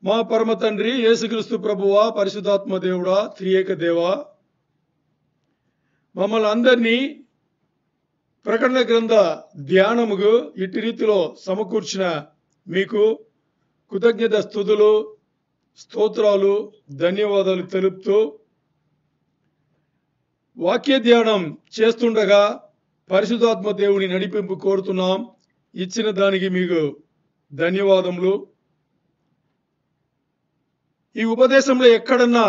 మా పరమ తండ్రి యేసుక్రీస్తు ప్రభువా, పరిశుద్ధాత్మ దేవుడా, త్రియేక దేవా, మమ్మల్ని అందరినీ ప్రకటన గ్రంథ ధ్యానముకు ఇట్టి రీతిలో సమకూర్చిన మీకు కృతజ్ఞత స్తుతులు, స్తోత్రాలు, ధన్యవాదాలు తెలుపుతూ వాక్య ధ్యానం చేస్తుండగా పరిశుద్ధాత్మ దేవుని నడిపింపు కోరుతున్నాం. ఇచ్చిన దానికి మీకు ధన్యవాదములు. ఈ ఉపదేశంలో ఎక్కడన్నా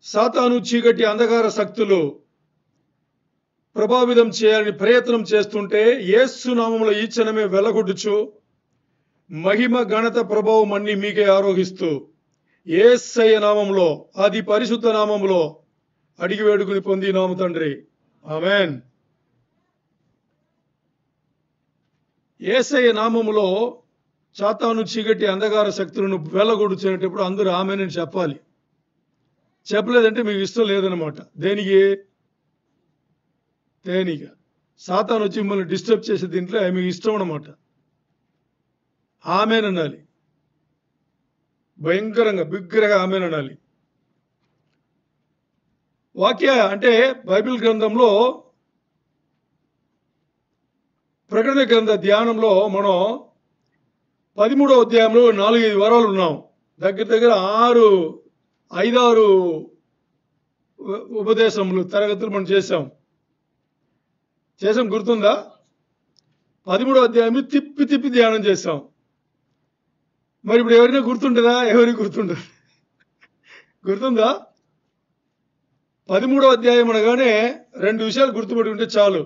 సాతాను, చీకటి, అంధకార శక్తులు ప్రభావితం చేయాలని ప్రయత్నం చేస్తుంటే యేసు నామములో ఈ క్షణమే వెలగొట్టుచు మహిమ, ఘనత, ప్రభావం అన్ని మీకే ఆరోగిస్తూ యేసయ్య నామములో, అది పరిశుద్ధ నామములో అడిగి వేడుకుని పొందినాము తండ్రి, ఆమేన్. యేసయ్య నామములో సాతాను, చీకటి, అంధకార శక్తులను వెళ్ళగొడుచునేటప్పుడు అందరూ ఆమేన్ అని చెప్పాలి. చెప్పలేదంటే మీకు ఇష్టం లేదనమాట. దేనికి? సాతాను వచ్చి మిమ్మల్ని డిస్టర్బ్ చేసే దీంట్లో మీకు ఇష్టం అనమాట. ఆమేన్ అనాలి, భయంకరంగా బిగ్గరగా ఆమేన్ అనాలి. వాక్య అంటే బైబిల్ గ్రంథంలో ప్రకటన గ్రంథ ధ్యానంలో మనం 13వ అధ్యాయంలో 4-5 వారాలు ఉన్నాం. దగ్గర 5-6 ఉపదేశములు, తరగతులు మనం చేశాం. గుర్తుందా? 13వ అధ్యాయం తిప్పి ధ్యానం చేశాం. మరి ఇప్పుడు ఎవరైనా గుర్తుంటుందా? ఎవరికి గుర్తుంటుంది? గుర్తుందా? 13వ అధ్యాయం అనగానే 2 విషయాలు గుర్తుపెట్టుకుంటే చాలు.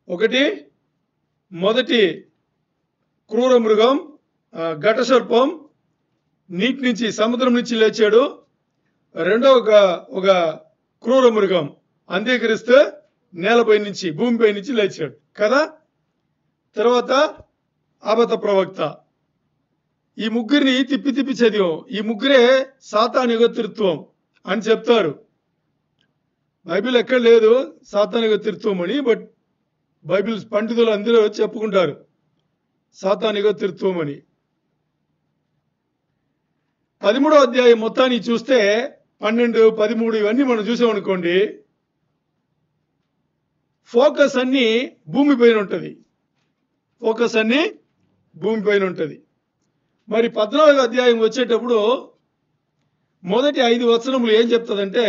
ఒకటి, మొదటి క్రూర మృగం, ఘట సర్పం నీటి నుంచి, సముద్రం నుంచి లేచాడు. రెండో ఒక క్రూర మృగం అంత్యక్రీస్తు నేలపై నుంచి, భూమిపై నుంచి లేచాడు కదా. తర్వాత అబద్ధ ప్రవక్త. ఈ ముగ్గురిని తిప్పి చదివాం. ఈ ముగ్గురే సాతాను యుగతిత్వం అని చెప్తారు. బైబిల్ ఎక్కడ లేదు సాతాను యుగతిత్వం అని, బట్ బైబిల్ పండితులు అందరూ చెప్పుకుంటారు సాతాను యుగతిత్వం అని. 13వ అధ్యాయం మొత్తాన్ని చూస్తే 12, 13 ఇవన్నీ మనం చూసామనుకోండి, ఫోకస్ అన్ని భూమి పైన ఉంటుంది. మరి 14వ అధ్యాయం వచ్చేటప్పుడు మొదటి 5 వచనములు ఏం చెప్తుందంటే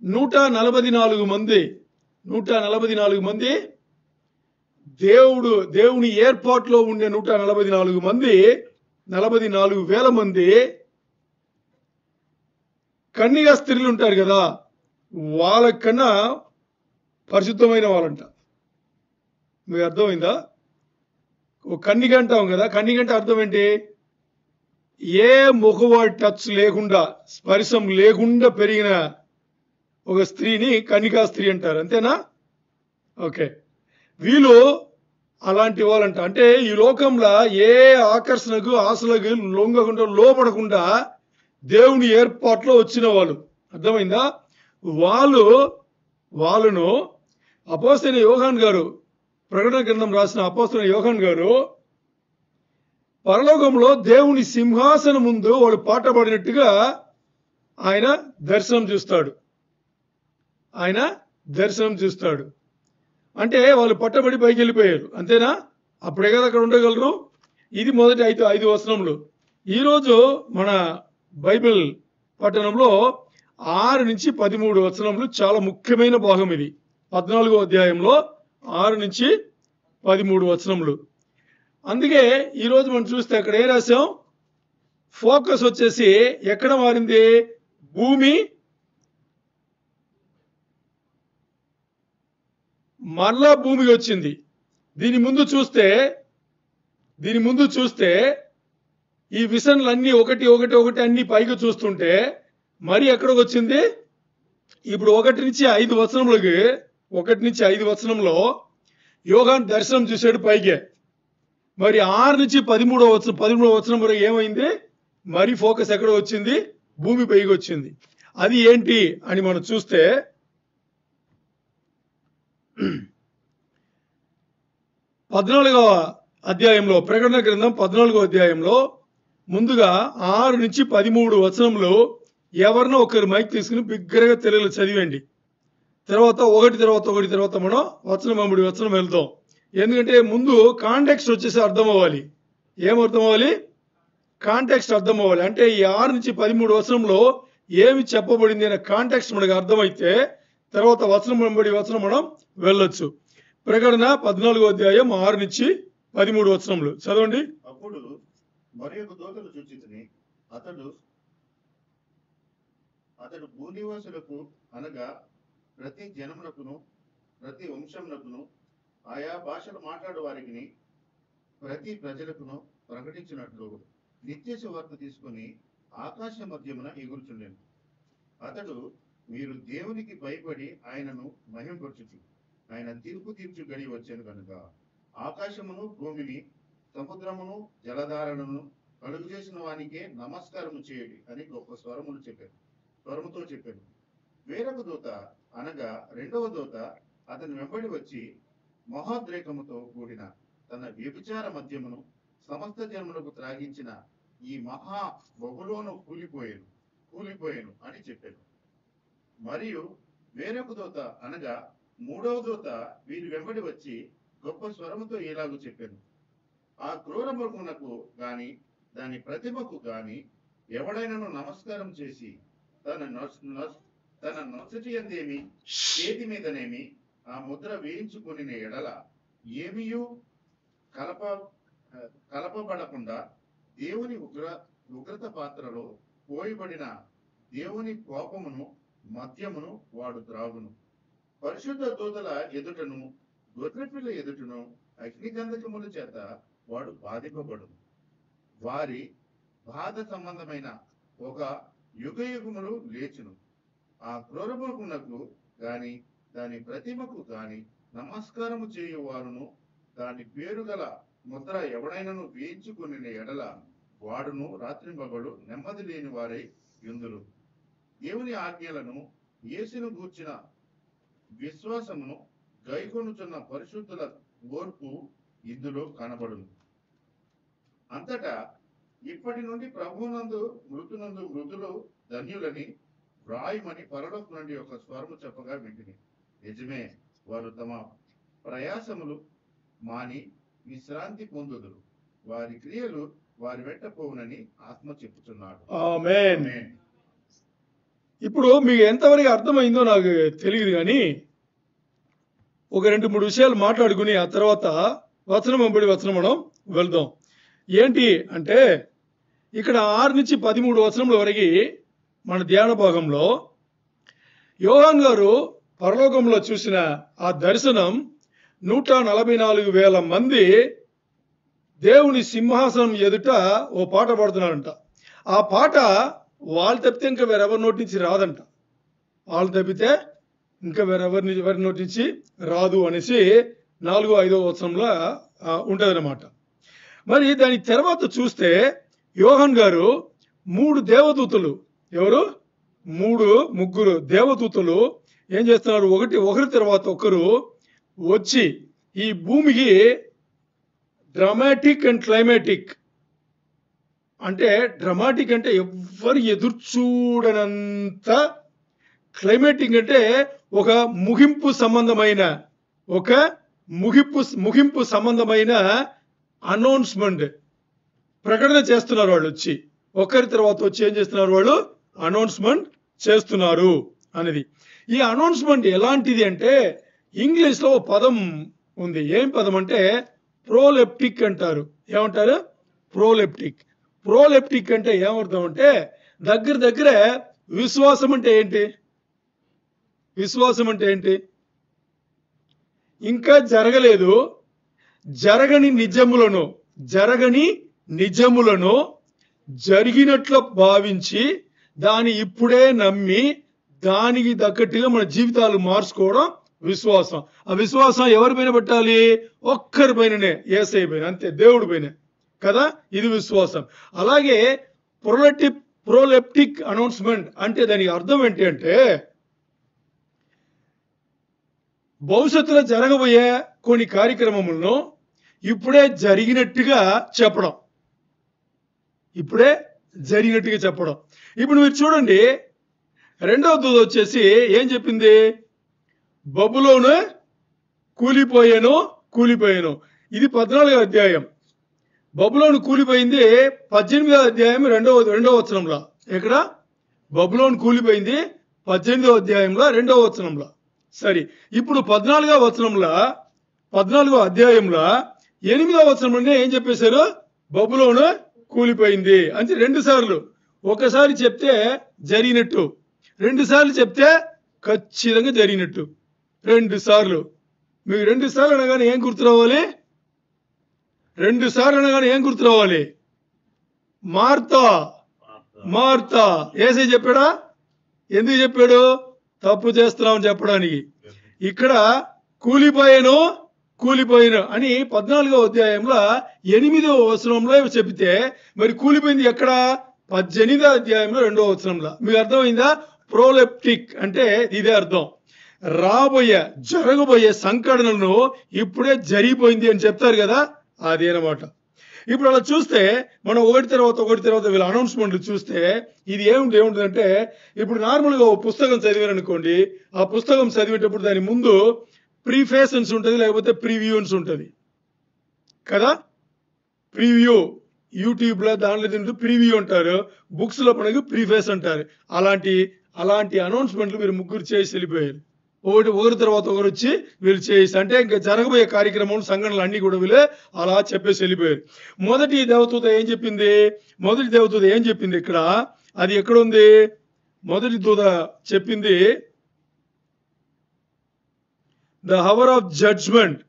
144 మంది దేవుని ఏర్పాటులో ఉండే 144 మంది, 44,000 మంది కన్యగా స్త్రీలు ఉంటారు కదా, వాళ్ళకన్నా పరిశుద్ధమైన వాళ్ళంట. మీకు అర్థమైందా? కన్నిగ అంటాం కదా, కన్నిగంటే అర్థం ఏంటి? ఏ ముఖవాడి టచ్ లేకుండా, స్పర్శం లేకుండా పెరిగిన ఒక స్త్రీని కన్నికా స్త్రీ అంటారు. అంతేనా? ఓకే. వీళ్ళు అలాంటి వాళ్ళంట. అంటే ఈ లోకంలో ఏ ఆకర్షణకు, ఆశలకు లొంగకుండా, లోపడకుండా దేవుని ఏర్పాట్లో వచ్చిన వాళ్ళు. అర్థమైందా? వాళ్ళను అపోస్తలుడైన యోహాన్ గారు, ప్రకటన గ్రంథం రాసిన అపోస్తలుడైన యోహాన్ గారు పరలోకంలో దేవుని సింహాసనం ముందు వాళ్ళు పాటపడినట్టుగా ఆయన దర్శనం చూస్తాడు. అంటే వాళ్ళు పట్టబడి పైకి వెళ్ళిపోయారు. అంతేనా? అప్పుడే కదా అక్కడ ఉండగలరు. ఇది మొదటి 5 వచనములు. ఈరోజు మన బైబిల్ పట్టణంలో 6 నుంచి 13 వచనములు చాలా ముఖ్యమైన భాగం. ఇది 14వ అధ్యాయంలో 6 నుంచి 13 వచనములు. అందుకే ఈరోజు మనం చూస్తే అక్కడ ఏం రాశాం? ఫోకస్ వచ్చేసి ఎక్కడ మారింది? భూమి మరలా భూమికి వచ్చింది. దీని ముందు చూస్తే ఈ విషన్లన్నీ ఒకటి అన్ని పైకి చూస్తుంటే మరి ఎక్కడికి వచ్చింది? ఇప్పుడు 1 నుంచి 5 వచనంలో యోహాను దర్శనం చూశాడు పైకే. మరి 6 నుంచి 13వ వచనం వరకు ఏమైంది? మరి ఫోకస్ ఎక్కడ వచ్చింది? భూమి పైకి వచ్చింది. అది ఏంటి అని మనం చూస్తే 14వ అధ్యాయంలో, ప్రకటన గ్రంథం 14వ అధ్యాయంలో ముందుగా 6 నుంచి 13 వచనంలో ఎవరినో ఒకరు మైక్ తీసుకుని బిగ్గరగా తెలుగులో చదివండి. తర్వాత ఒకటి మనం వచనం వెంబడి వచనం వెళ్తాం. ఎందుకంటే ముందు కాంటెక్స్ట్ వచ్చేసి అర్థం అవ్వాలి. ఏం అర్థం అవ్వాలి? కాంటెక్స్ట్ అర్థం అవ్వాలి. అంటే ఈ 6 నుంచి 13 వచనంలో ఏమి చెప్పబడింది అనే కాంటెక్స్ట్ మనకు అర్థమైతే తర్వాత వచనం వెంబడి వచనం మనం వెళ్ళొచ్చు. ప్రకటన 14వ అధ్యాయం 6 నుంచి 13 వచనములు చదవండి. అప్పుడు మరియొక దూతను చూచితిని. అతడు భూనివాసులకు అనగా ప్రతి జనమునకును ప్రతి వంశమునకును ఆయా భాషలు మాట్లాడు వారికి ప్రతి ప్రజలకును ప్రకటించినట్లు నిత్య సువార్త తీసుకుని ఆకాశ మధ్యమున ఎగురుచుండెను. అతడు, మీరు దేవునికి భయపడి ఆయనను మహిమపరచుచు ఆయన తీర్పు తీర్చు గడి వచ్చాను కనుక ఆకాశమును భూమిని సముద్రమును జలధారలను కలుగు చేసిన వానికే నమస్కారము చేయడి అని గొప్ప స్వరముతో చెప్పాను. వేరొక దూత అనగా రెండవ దూత అతని వెంబడి వచ్చి మహోద్రేకముతో కూడిన తన వ్యభిచార మద్యమును సమస్త జన్మలకు త్రాగించిన ఈ మహా బహులోను కూలిపోయాను అని చెప్పాను. మరియు వేరొక దూత అనగా మూడవ దూత వీరి వెంబడి వచ్చి గొప్ప స్వరముతో ఇలాగూ చెప్పాను. ఆ క్రూర మృగమునకు గాని దాని ప్రతిమకు గాని ఎవడైనాను నమస్కారం చేసి తన నొసటి అందేమి చేతి మీదనేమి ఆ ముద్ర వేయించుకుని ఎడల ఏమియూ కలపబడకుండా దేవుని ఉగ్రత పాత్రలో పోయబడిన దేవుని కోపమును మద్యమును వాడు త్రాగును. పరిశుద్ధ దూతల ఎదుటను గొర్రెపిల్ల ఎదుటను అగ్నిగంధకముల చేత వాడు బాధింపబడును. వారి బాధ సంబంధమైన ఒక యుగయుగములు లేచును. ఆ క్రూరమృగమునకు గాని దాని ప్రతిమకు గాని నమస్కారము చేయువారును దాని పేరు గల ముద్ర ఎవడైనను వేయించుకుని ఎడల వాడును రాత్రింబగడు నెమ్మది లేని వారై యుందురు. దేవుని ఆజ్ఞలను యేసును గూర్చిన విశ్వాసమును గైకొనుచున్న పరిశుద్ధుల ఓర్పు ఇందులో కనబడును. అంతటా ఇప్పటి నుండి ప్రభువునందు మృతులు ధన్యులని వ్రాయమని పరలోకం నుండి ఒక స్వరము చెప్పగా వింటిని. నిజమే, వారు తమ ప్రయాసములు మాని విశ్రాంతి పొందుదురు. వారి క్రియలు వారి వెంట పోవునని ఆత్మ చెప్పుచున్నాడు. ఆమేన్. ఇప్పుడు మీకు ఎంతవరకు అర్థమైందో నాకు తెలియదు, కానీ ఒక 2-3 విషయాలు మాట్లాడుకుని ఆ తర్వాత వచనం వెంబడి వచనం మనం వెళ్దాం. ఏంటి అంటే ఇక్కడ 6 నుంచి 13 వచనముల వరకు మన ధ్యాన భాగంలో యోహాన్ గారు పరలోకంలో చూసిన ఆ దర్శనం 144,000 మంది దేవుని సింహాసనం ఎదుట ఓ పాట పాడుతున్నారంట. ఆ పాట వాళ్ళు తప్పితే ఇంకా వేరెవరి నోటి నుంచి రాదంట. వాళ్ళు తప్పితే ఇంకా వేరెవరి నోటి నుంచి రాదు అనేసి 4-5వ వచనంలో ఉంటుందన్నమాట. మరి దాని తర్వాత చూస్తే యోహాన్ గారు 3 దేవదూతలు, ఎవరు 3 దేవదూతలు ఏం చేస్తున్నారు, ఒకరి తర్వాత ఒకరు వచ్చి ఈ భూమికి డ్రామాటిక్ అండ్ క్లైమాటిక్ అంటే, డ్రామాటిక్ అంటే ఎవ్వరు ఎదురు చూడనంత, క్లైమాటిక్ అంటే ఒక ముగింపు సంబంధమైన అనౌన్స్మెంట్ ప్రకటన చేస్తున్నారు. వాళ్ళు వచ్చి ఒకరి తర్వాత వచ్చి ఏం చేస్తున్నారు, వాళ్ళు అనౌన్స్మెంట్ చేస్తున్నారు అనేది. ఈ అనౌన్స్మెంట్ ఎలాంటిది అంటే ఇంగ్లీష్లో పదం ఉంది. ఏం పదం అంటే ప్రోలెప్టిక్ అంటారు. ఏమంటారు? ప్రోలెప్టిక్ అంటే ఏమర్థం అంటే దగ్గర విశ్వాసం అంటే ఇంకా జరగలేదు, జరగని నిజములను జరిగినట్లు భావించి దాన్ని ఇప్పుడే నమ్మి దానికి తగ్గట్టుగా మన జీవితాలు మార్చుకోవడం విశ్వాసం. ఆ విశ్వాసం ఎవరిపైన పెట్టాలి? ఒక్కరిపైననే, యేసయ్య పైన, అంతే, దేవుడి పైన కదా. ఇది విశ్వాసం. అలాగే ప్రోలెప్టిక్ అనౌన్స్మెంట్ అంటే దానికి అర్థం ఏంటి అంటే భవిష్యత్తులో జరగబోయే కొన్ని కార్యక్రమములను ఇప్పుడే జరిగినట్టుగా చెప్పడం. ఇప్పుడే జరిగినట్టుగా చెప్పడం. ఇప్పుడు మీరు చూడండి, రెండవ దూత వచ్చేసి ఏం చెప్పింది? బబులోను కూలిపోయాను. ఇది 14వ అధ్యాయం. బబులోను కూలిపోయింది 18వ అధ్యాయం రెండవ వచనంలో. ఎక్కడ? బబులోను కూలిపోయింది 18వ అధ్యాయంలో 2వ వచనంలో. సరే, ఇప్పుడు 14వ అధ్యాయంలో 8వ వచనంలోనే ఏం చెప్పేశారు? బబులోను కూలిపోయింది అంటే 2 సార్లు. ఒకసారి చెప్తే జరిగినట్టు, 2 సార్లు చెప్తే ఖచ్చితంగా జరిగినట్టు. 2 సార్లు. మీకు 2 సార్లు అనగానే ఏం గుర్తు రావాలి? 2 సార్లు అనగానే ఏం గుర్తు రావాలి? మార్తా. ఏసై చెప్పాడా? ఎందుకు చెప్పాడు? తప్పు చేస్తున్నామని చెప్పడానికి. ఇక్కడ కూలిపోయాను అని 14వ అధ్యాయంలో 8వ వచనంలో చెబితే, మరి కూలిపోయింది ఎక్కడ? 18వ అధ్యాయంలో 2వ వచనంలో. మీకు అర్థమైందా? ప్రోలెప్టిక్ అంటే ఇదే అర్థం. జరగబోయే సంఘటనలను ఇప్పుడే జరిగిపోయింది అని చెప్తారు కదా, అదేనమాట. ఇప్పుడు అలా చూస్తే మనం ఒకటి తర్వాత వీళ్ళ అనౌన్స్మెంట్లు చూస్తే ఇది ఏముంటుందంటే, ఇప్పుడు నార్మల్గా ఓ పుస్తకం చదివారనుకోండి, ఆ పుస్తకం చదివేటప్పుడు దాని ముందు ప్రీఫేషన్స్ ఉంటుంది, లేకపోతే ప్రివ్యూన్స్ ఉంటుంది కదా. ప్రివ్యూ యూట్యూబ్లో దాంట్లో ప్రివ్యూ అంటారు, బుక్స్ లో మనకు ప్రీఫేస్ అంటారు. అలాంటి అనౌన్స్మెంట్లు మీరు ముగ్గురు చేసి వెళ్ళిపోయారు. ఒకరి తర్వాత ఒకరు వచ్చి వీళ్ళు చేసి, అంటే ఇంకా జరగబోయే కార్యక్రమం సంఘటనలు అన్ని కూడా వీళ్ళు అలా చెప్పేసి వెళ్ళిపోయారు. మొదటి దేవదూత ఏం చెప్పింది ఇక్కడ? అది ఎక్కడ ఉంది? మొదటి దూత చెప్పింది, the hour of judgement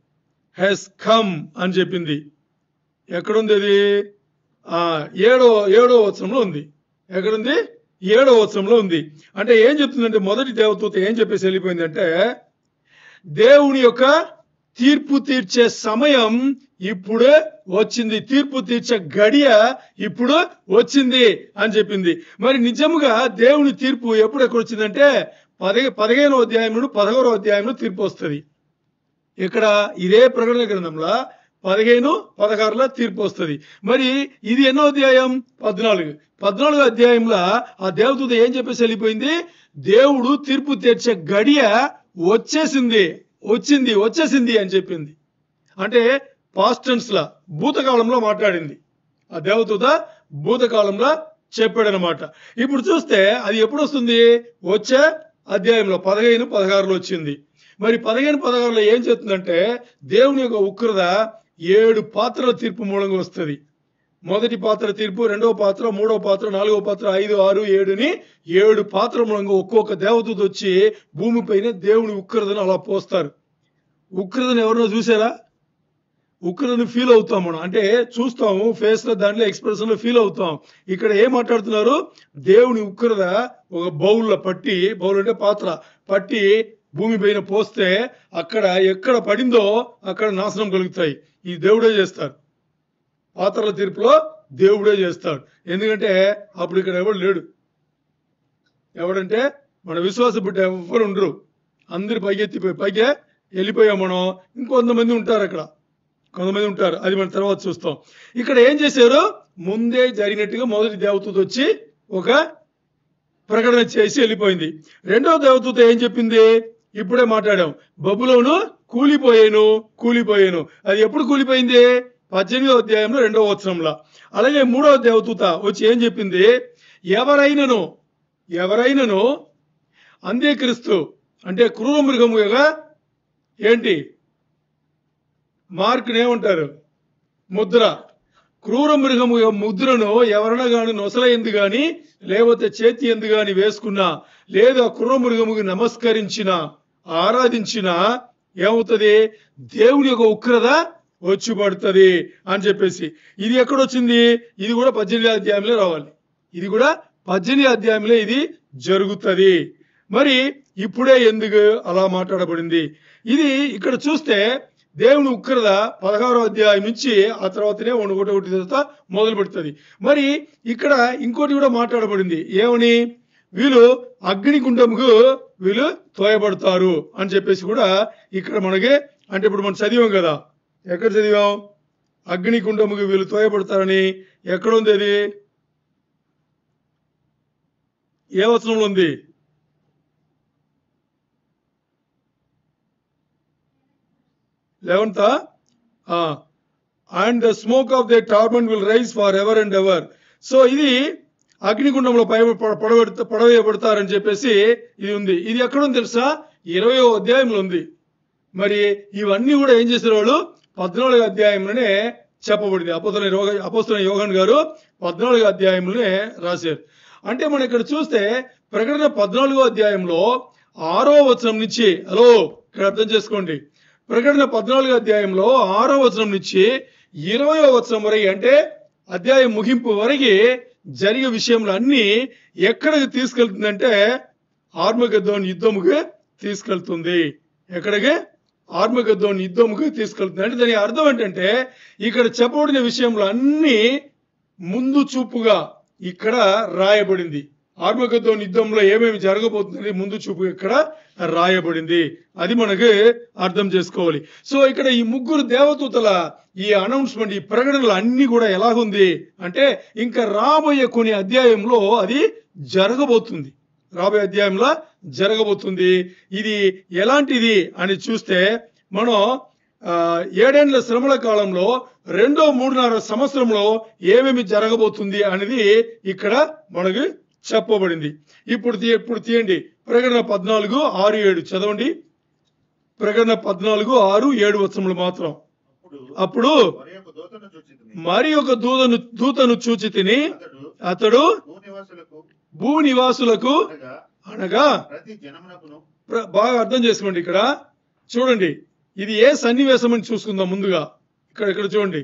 has come అని చెప్పింది. ఎక్కడుంది అది? 7వ వచనంలో ఉంది. ఎక్కడుంది? 7వ వచనంలో ఉంది. అంటే ఏం చెప్తుందంటే, మొదటి దేవదూత ఏం చెప్పేసి వెళ్ళిపోయిందంటే, దేవుని యొక్క తీర్పు తీర్చే సమయం ఇప్పుడే వచ్చింది, తీర్పు తీర్చే గడియ ఇప్పుడు వచ్చింది అని చెప్పింది. మరి నిజముగా దేవుని తీర్పు ఎక్కడ వచ్చిందంటే 15వ అధ్యాయం నుండి 16వ అధ్యాయంలో తీర్పు వస్తుంది. ఇక్కడ ఇదే ప్రకటన గ్రంథంలో 15-16లో తీర్పు వస్తుంది. మరి ఇది ఎన్నో అధ్యాయం? 14వ అధ్యాయంలో ఆ దేవదూత ఏం చెప్పేసి వెళ్ళిపోయింది? దేవుడు తీర్పు తీర్చే గడియ వచ్చేసింది అని చెప్పింది. అంటే పాస్ట్ టెన్స్ లా, భూతకాలంలో మాట్లాడింది. ఆ దేవదూత భూతకాలంలో చెప్పాడనమాట. ఇప్పుడు చూస్తే అది ఎప్పుడు వస్తుంది? వచ్చే అధ్యాయంలో 15-16లో వచ్చింది. మరి 15-16లో ఏం చెప్తుందంటే, దేవుని యొక్క ఉగ్రత 7 పాత్రల తీర్పు మూలంగా వస్తుంది. మొదటి పాత్ర తీర్పు, 2వ పాత్ర, 3వ పాత్ర, 4వ పాత్ర, 5, 6, 7 7 పాత్ర మూలంగా ఒక్కొక్క దేవదూత వచ్చి భూమిపైన దేవుని ఉగ్రతను అలా పోస్తారు. ఉగ్రతను ఎవరన్నా చూసారా? ఉగ్రతను ఫీల్ అవుతాం మనం, అంటే చూస్తాము ఫేస్ లో, దాంట్లో ఎక్స్ప్రెషన్ లో ఫీల్ అవుతాం. ఇక్కడ ఏం మాట్లాడుతున్నారు? దేవుని ఉగ్రత ఒక బౌల్ అంటే పాత్ర పట్టి భూమి పైన పోస్తే అక్కడ ఎక్కడ పడిందో అక్కడ నాశనం కలుగుతాయి. ఈ దేవుడే చేస్తాడు. పాత్రల తీర్పులో దేవుడే చేస్తాడు. ఎందుకంటే అప్పుడు ఇక్కడ ఎవడు లేడు. ఎవడంటే మన విశ్వాస బిడ్డ ఎవరు ఉండరు. అందరు పైకే వెళ్ళిపోయాం మనం. ఇంకొంతమంది ఉంటారు, అక్కడ కొంతమంది ఉంటారు. అది మన తర్వాత చూస్తాం. ఇక్కడ ఏం చేశారు? ముందే జరిగినట్టుగా మొదటి దేవదూత వచ్చి ఒక ప్రకటన చేసి వెళ్ళిపోయింది. రెండవ దేవదూత ఏం చెప్పింది? ఇప్పుడే మాట్లాడాం. బబులోను కూలిపోయాను. అది ఎప్పుడు కూలిపోయింది? 18వ అధ్యాయంలో 2వ వచనంలో. అలాగే 3వ దేవదూత వచ్చి ఏం చెప్పింది? ఎవరైనను అంత్యక్రీస్తు అంటే క్రూర మృగముగా ఏంటి మార్కుని ఏమంటారు? ముద్ర. క్రూర మృగము ముద్రను ఎవరైనా గాని నొసల ఎందు గాని లేకపోతే చేతి ఎందు గాని వేసుకున్నా, లేదా క్రూర మృగముకి నమస్కరించిన, ఆరాధించిన ఏమవుతుంది? దేవుని యొక్క ఉగ్రత వచ్చి పడుతుంది అని చెప్పేసి. ఇది ఎక్కడొచ్చింది? ఇది కూడా 18వ అధ్యాయంలో రావాలి. ఇది కూడా 18వ అధ్యాయంలో ఇది జరుగుతుంది. మరి ఇప్పుడే ఎందుకు అలా మాట్లాడబడింది? ఇది ఇక్కడ చూస్తే దేవుని ఉగ్రత 16వ అధ్యాయం నుంచి ఆ తర్వాతనే ఒకటి తర్వాత మొదలు పెడుతుంది. మరి ఇక్కడ ఇంకోటి కూడా మాట్లాడబడింది. ఏమని? వీళ్ళు అగ్నిగుండముకు వీళ్ళు తోయబడతారు అని చెప్పేసి కూడా ఇక్కడ మనకి, అంటే ఇప్పుడు మనం చదివాం కదా. ఎక్కడ చదివాం? అగ్నిగుండముకు వీళ్ళు తోయబడతారని ఎక్కడుంది అది? ఏ వచనంలో ఉంది? Eleventh. And the smoke of the torment will rise for ever and ever. So ఇది అగ్నిగుండంలో పడవేయబడతారని చెప్పేసి ఇది ఉంది. ఇది ఎక్కడుంది తెలుసా? 20వ అధ్యాయంలో ఉంది. మరి ఇవన్నీ కూడా ఏం చేసిన వాళ్ళు 14వ అధ్యాయంలోనే చెప్పబడింది. అపోస్తలుడైన యోహాను గారు 14వ అధ్యాయంలోనే రాశారు. అంటే మనం ఇక్కడ చూస్తే ప్రకటన 14వ అధ్యాయంలో 6వ వచనం నుంచి, హలో ఇక్కడ అర్థం చేసుకోండి, ప్రకటన 14వ అధ్యాయంలో 6వ వచనం నుంచి 20వ వచనం వరకు, అంటే అధ్యాయం ముగింపు వరకు జరిగే విషయంలో అన్ని ఎక్కడికి తీసుకెళ్తుందంటే ఆర్మగెద్దోన్ యుద్ధముకి తీసుకెళ్తుంది. ఎక్కడికి? ఆర్మగెద్దోన్ యుద్ధముకి తీసుకెళ్తుంది. అంటే దాని అర్థం ఏంటంటే ఇక్కడ చెప్పబడిన విషయంలో అన్ని ముందు చూపుగా ఇక్కడ రాయబడింది. ఆర్మగెద్దోన్ యుద్ధంలో ఏమేమి జరగబోతుంది ముందు చూపు ఇక్కడ రాయబడింది. అది మనకు అర్థం చేసుకోవాలి. సో ఇక్కడ ఈ ముగ్గురు దేవదూతల ఈ అనౌన్స్మెంట్, ఈ ప్రకటనలు అన్ని కూడా ఎలాగుంది అంటే ఇంకా రాబోయే కొన్ని అధ్యాయంలో అది జరగబోతుంది. రాబోయే అధ్యాయంలో జరగబోతుంది. ఇది ఎలాంటిది అని చూస్తే మనం 7 ఏళ్ల శ్రమల కాలంలో 2వ 3.5 సంవత్సరంలో ఏమేమి జరగబోతుంది అనేది ఇక్కడ మనకు చెప్పబడింది. ఇప్పుడు తీయండి ప్రకటన 14:6-7 చదవండి. ప్రకటన 14:6-7 వచనములు మాత్రం. అప్పుడు మరి ఒక దూతను చూచి తిని అతడు భూనివాసులకు అనగా బాగా అర్థం చేసుకోండి. ఇక్కడ చూడండి, ఇది ఏ సన్నివేశం అని చూసుకుందాం ముందుగా. ఇక్కడ చూడండి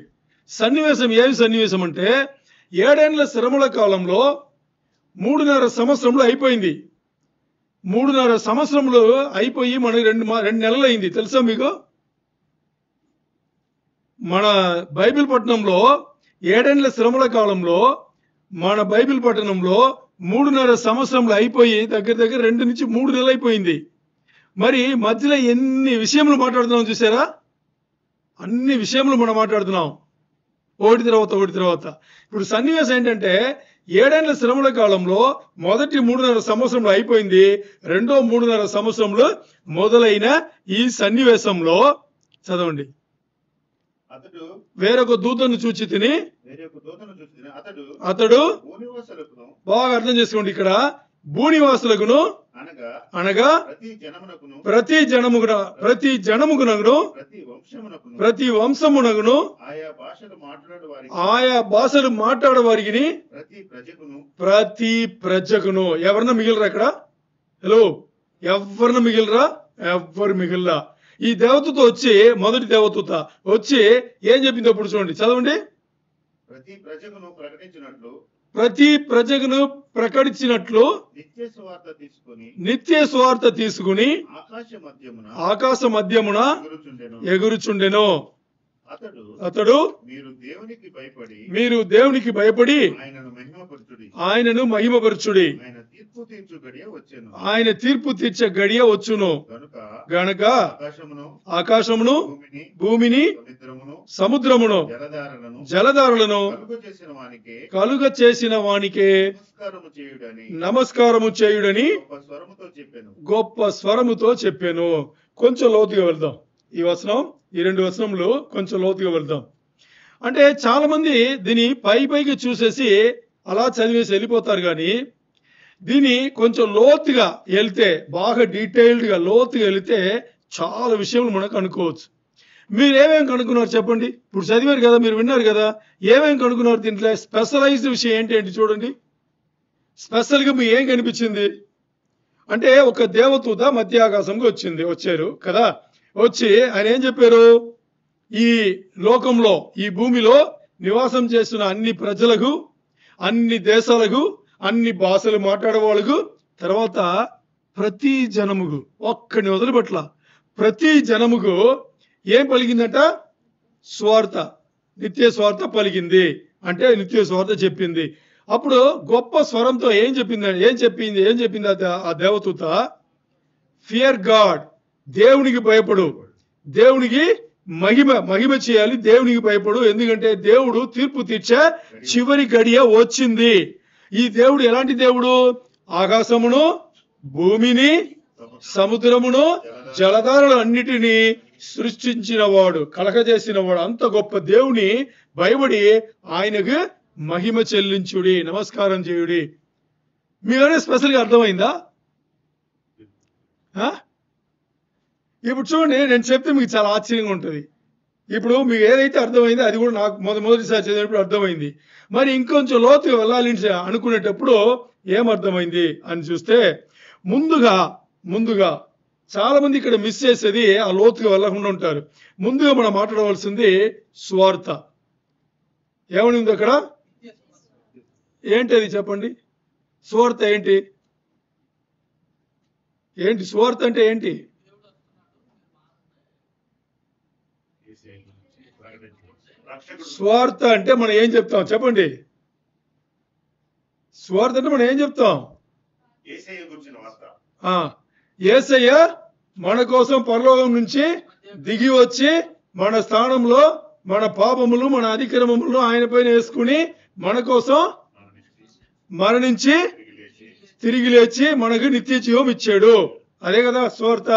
సన్నివేశం. ఏమి సన్నివేశం అంటే 7 ఏళ్ల శ్రమల కాలంలో 3.5 సంవత్సరంలో అయిపోయింది. 3.5 సంవత్సరంలో అయిపోయి మనకి 2 నెలలు అయింది. తెలుసా మీకు? మన బైబిల్ పట్టణంలో 7 ఏళ్ల శ్రమల కాలంలో మన బైబిల్ పట్టణంలో 3.5 సంవత్సరంలో అయిపోయి దగ్గర 2 నుంచి 3 నెలలు అయిపోయింది. మరి మధ్యలో ఎన్ని విషయములు మాట్లాడుతున్నాం చూసారా? అన్ని విషయములు మనం మాట్లాడుతున్నాం ఒకటి తర్వాత. ఇప్పుడు సన్నివేశం ఏంటంటే 7 ఏళ్ల శ్రమల కాలంలో మొదటి 3.5 సంవత్సరంలో అయిపోయింది. రెండో 3.5 సంవత్సరంలో మొదలైన ఈ సన్నివేశంలో చదవండి. వేరొక దూతను చూచి తిని అతడు బాగా అర్థం చేసుకోండి. ఇక్కడ భూనివాసులకును అనగా ప్రతి జనముకునగును ప్రతి వంశమునగును ఆయా భాషలు మాట్లాడే వారికి ప్రతి ప్రజకును ఎవరన్నా మిగిలిరా? అక్కడ హలో ఎవరన్నా మిగిలిరా? ఎవ్వరు మిగిలిరా. ఈ దేవతతో వచ్చి మొదటి దేవదూత వచ్చి ఏం చెప్పింది అప్పుడు చూడండి, చదవండి. ప్రతి ప్రజకును ప్రకటించినట్లు నిత్య స్వార్థ తీసుకుని ఆకాశ మధ్యమున ఎగురుచుండెను. అతడు మీరు దేవునికి భయపడి ఆయనను మహిమపరచుడి. ఆయన తీర్పు తీర్చే గడియ వచ్చును గనుక ఆకాశమును భూమిని సముద్రమును జలధారలను కలుగ చేసిన వానికే నమస్కారము చేయుడని గొప్ప స్వరముతో చెప్పాను. కొంచెం లోతుగా వెళ్దాం. ఈ 2 వచనములు కొంచెం లోతుగా వెళ్దాం. అంటే చాలా మంది దీని పైకి చూసేసి అలా చదివేసి వెళ్ళిపోతారు. కానీ దీని కొంచెం లోతుగా వెళ్తే, బాగా డీటెయిల్డ్గా లోతుగా వెళితే చాలా విషయములు మనకు అనుకోవచ్చు. మీరు ఏమేమి కనుక్కున్నారు చెప్పండి. ఇప్పుడు చదివారు కదా, మీరు విన్నారు కదా, ఏమేమి కనుక్కున్నారు? దీంట్లో స్పెషలైజ్డ్ విషయం ఏంటి చూడండి. స్పెషల్గా మీకు ఏం కనిపించింది అంటే ఒక దేవదూత మధ్య ఆకాశంకి వచ్చారు కదా. వచ్చి ఆయన ఏం చెప్పారు? ఈ లోకంలో, ఈ భూమిలో నివాసం చేస్తున్న అన్ని ప్రజలకు, అన్ని దేశాలకు, అన్ని భాషలు మాట్లాడే వాళ్ళకు, తర్వాత ప్రతి జనముకు, ఒక్కడిని వదిలిపెట్ల ప్రతి జనముకు ఏం పలికిందట? స్వార్థ, నిత్య స్వార్థ పలికింది. అంటే నిత్య స్వార్థ చెప్పింది. అప్పుడు గొప్ప స్వరంతో ఏం చెప్పింది ఆ దేవదూత? ఫియర్ గాడ్, దేవునికి భయపడు, దేవునికి మహిమ చేయాలి, దేవునికి భయపడు, ఎందుకంటే దేవుడు తీర్పు తీర్చే చివరి గడియ వచ్చింది. ఈ దేవుడు ఎలాంటి దేవుడు? ఆకాశమును, భూమిని, సముద్రమును, జలధారలు అన్నిటినీ సృష్టించిన వాడు, కలగజేసిన వాడు. అంత గొప్ప దేవుని భయపడి ఆయనకు మహిమ చెల్లించుడి, నమస్కారం చేయుడి. మీకనే స్పెషల్గా అర్థమైందా? ఇప్పుడు చూడండి, నేను చెప్తే మీకు చాలా ఆశ్చర్యంగా ఉంటుంది. ఇప్పుడు మీకు ఏదైతే అర్థమైందో అది కూడా నాకు మొదటిసారి చదివినప్పుడు అర్థమైంది. మరి ఇంకొంచెం లోతుగా వెళ్ళాలి అనుకునేటప్పుడు ఏమర్థమైంది అని చూస్తే, ముందుగా చాలా మంది ఇక్కడ మిస్ చేసేది ఆ లోతుగా వెళ్ళకుండా ఉంటారు. ముందుగా మనం మాట్లాడవలసింది స్వార్థ. ఏమనింది అక్కడ? ఏంటి అది చెప్పండి. స్వార్థ ఏంటి? స్వార్థ అంటే ఏంటి? స్వార్థ అంటే మనం ఏం చెప్తాం చెప్పండి. స్వార్థ అంటే మనం ఏం చెప్తాం? యేసయ్య మన కోసం పరలోకం నుంచి దిగి వచ్చి మన స్థానంలో మన పాపములు, మన అతిక్రమములను ఆయన పైన వేసుకుని మన కోసం మరణించి తిరిగి లేచి మనకు నిత్య జీవం ఇచ్చాడు. అదే కదా స్వార్థ.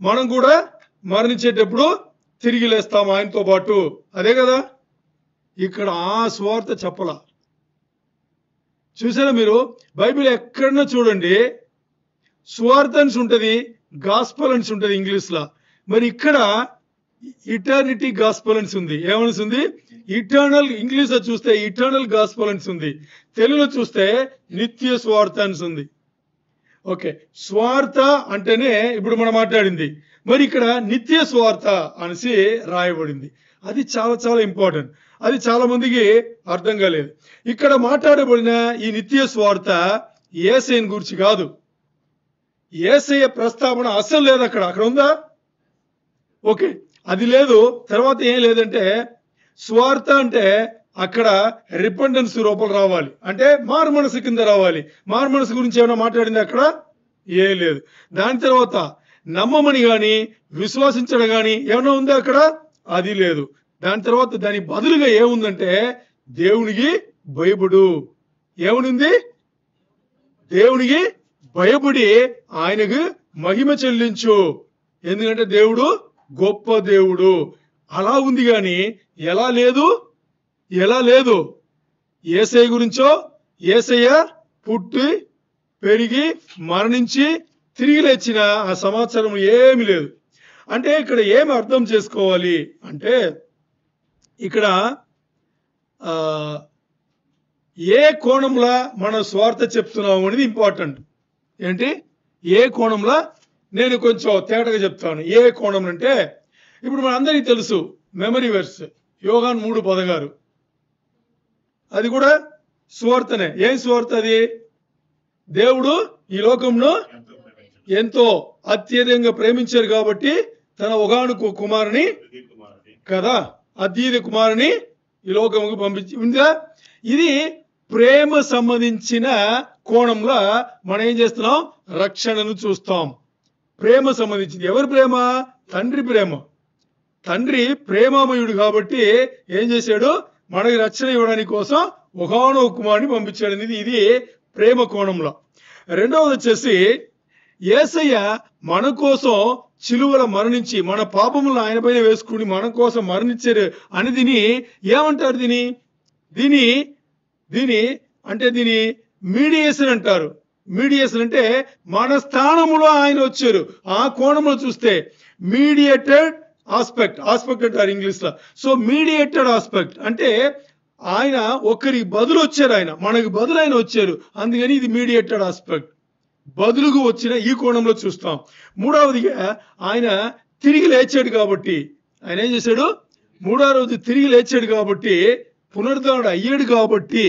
మనం కూడా మరణించేటప్పుడు తిరిగి లేస్తాం ఆయనతో పాటు. అదే కదా. ఇక్కడ ఆ స్వార్థ చెప్పలా. చూసారా మీరు? బైబిల్ ఎక్కడన్నా చూడండి, స్వార్థ అని ఉంటుంది, గాస్పల్ అని ఉంటుంది ఇంగ్లీష్లో. మరి ఇక్కడ ఇటర్నిటీ గాస్పల్ అని ఉంది. ఏమని ఉంది? ఇటర్నల్. ఇంగ్లీష్ లో చూస్తే ఇటర్నల్ గాస్పల్ అని ఉంది. తెలుగులో చూస్తే నిత్య స్వార్థ అని ఉంది. ఓకే, స్వార్థ అంటేనే ఇప్పుడు మనం మాట్లాడింది. మరి ఇక్కడ నిత్య స్వార్థ అనేసి రాయబడింది. అది చాలా చాలా ఇంపార్టెంట్. అది చాలా మందికి అర్థం కాలేదు. ఇక్కడ మాట్లాడబడిన ఈ నిత్య స్వార్థ యేసయ్యని గురించి కాదు. యేసయ్య ప్రస్తావన అసలు లేదు అక్కడ ఉందా? ఓకే, అది లేదు. తర్వాత ఏం లేదంటే స్వార్థ అంటే అక్కడ రిపెండెన్స్ రూపంలో రావాలి, అంటే మారు మనసు కింద రావాలి. మారు మనసు గురించి ఏమైనా మాట్లాడింది అక్కడ? ఏం లేదు. దాని తర్వాత నమ్మమని గాని విశ్వాసించడం గాని ఏమైనా ఉందా అక్కడ? అది లేదు. దాని తర్వాత దాని బదులుగా ఏముందంటే దేవునికి భయపడు. ఏమనుంది? దేవునికి భయపడి ఆయనకు మహిమ చెల్లించు, ఎందుకంటే దేవుడు గొప్ప దేవుడు. అలా ఉంది కానీ ఎలా లేదు. యేసయ్య గురించో, యేసయ్య పుట్టి పెరిగి మరణించి తిరిగి లేచిన ఆ సమాచారం ఏమి లేదు. అంటే ఇక్కడ ఏమి అర్థం చేసుకోవాలి అంటే, ఇక్కడ ఏ కోణంలో మనం స్వార్థ చెప్తున్నాము అనేది ఇంపార్టెంట్. ఏంటి? ఏ కోణంలో? నేను కొంచెం తేటగా చెప్తాను. ఏ కోణం అంటే, ఇప్పుడు మనందరికీ తెలుసు మెమరీ వర్స్ యోహాను 3:16. అది కూడా స్వార్థనే. ఏం స్వార్థ అది? దేవుడు ఈ లోకంలో ఎంతో అత్యధికంగా ప్రేమించారు కాబట్టి తన ఒకానొక కుమారుని కదా, అద్వితీయ కుమారుని ఈ లోకముకు పంపించిందా. ఇది ప్రేమ సంబంధించిన కోణంలో మనం ఏం చేస్తున్నాం? రక్షణను చూస్తాం. ప్రేమ సంబంధించింది. ఎవరి ప్రేమ? తండ్రి ప్రేమ. తండ్రి ప్రేమామయుడు కాబట్టి ఏం చేశాడు? మనకి రక్షణ ఇవ్వడానికి కోసం ఒకానొక కుమారుని పంపించాడు అనేది ఇది ప్రేమ కోణంలో. రెండవది వచ్చేసి యేసయ్య మన కోసం చిలువల మరణించి మన పాపములను ఆయన పైన వేసుకుని మన కోసం మరణించారు అని దీని ఏమంటారు? దీని మీడియేషన్ అంటారు. మీడియేషన్ అంటే మన స్థానములో ఆయన వచ్చారు. ఆ కోణంలో చూస్తే మీడియేటెడ్ ఆస్పెక్ట్ అంటారు ఇంగ్లీష్ లో. సో మీడియేటెడ్ ఆస్పెక్ట్ అంటే ఆయన ఒకరికి బదులు వచ్చారు, ఆయన మనకు బదులు ఆయన వచ్చారు. అందుకని ఇది మీడియేటెడ్ ఆస్పెక్ట్, బదులుగా వచ్చిన ఈ కోణంలో చూస్తాం. మూడవదిగా ఆయన తిరిగి లేచాడు కాబట్టి, ఆయన ఏం చేశాడు? మూడో రోజు తిరిగి లేచాడు కాబట్టి, పునరుద్ధరణ అయ్యాడు కాబట్టి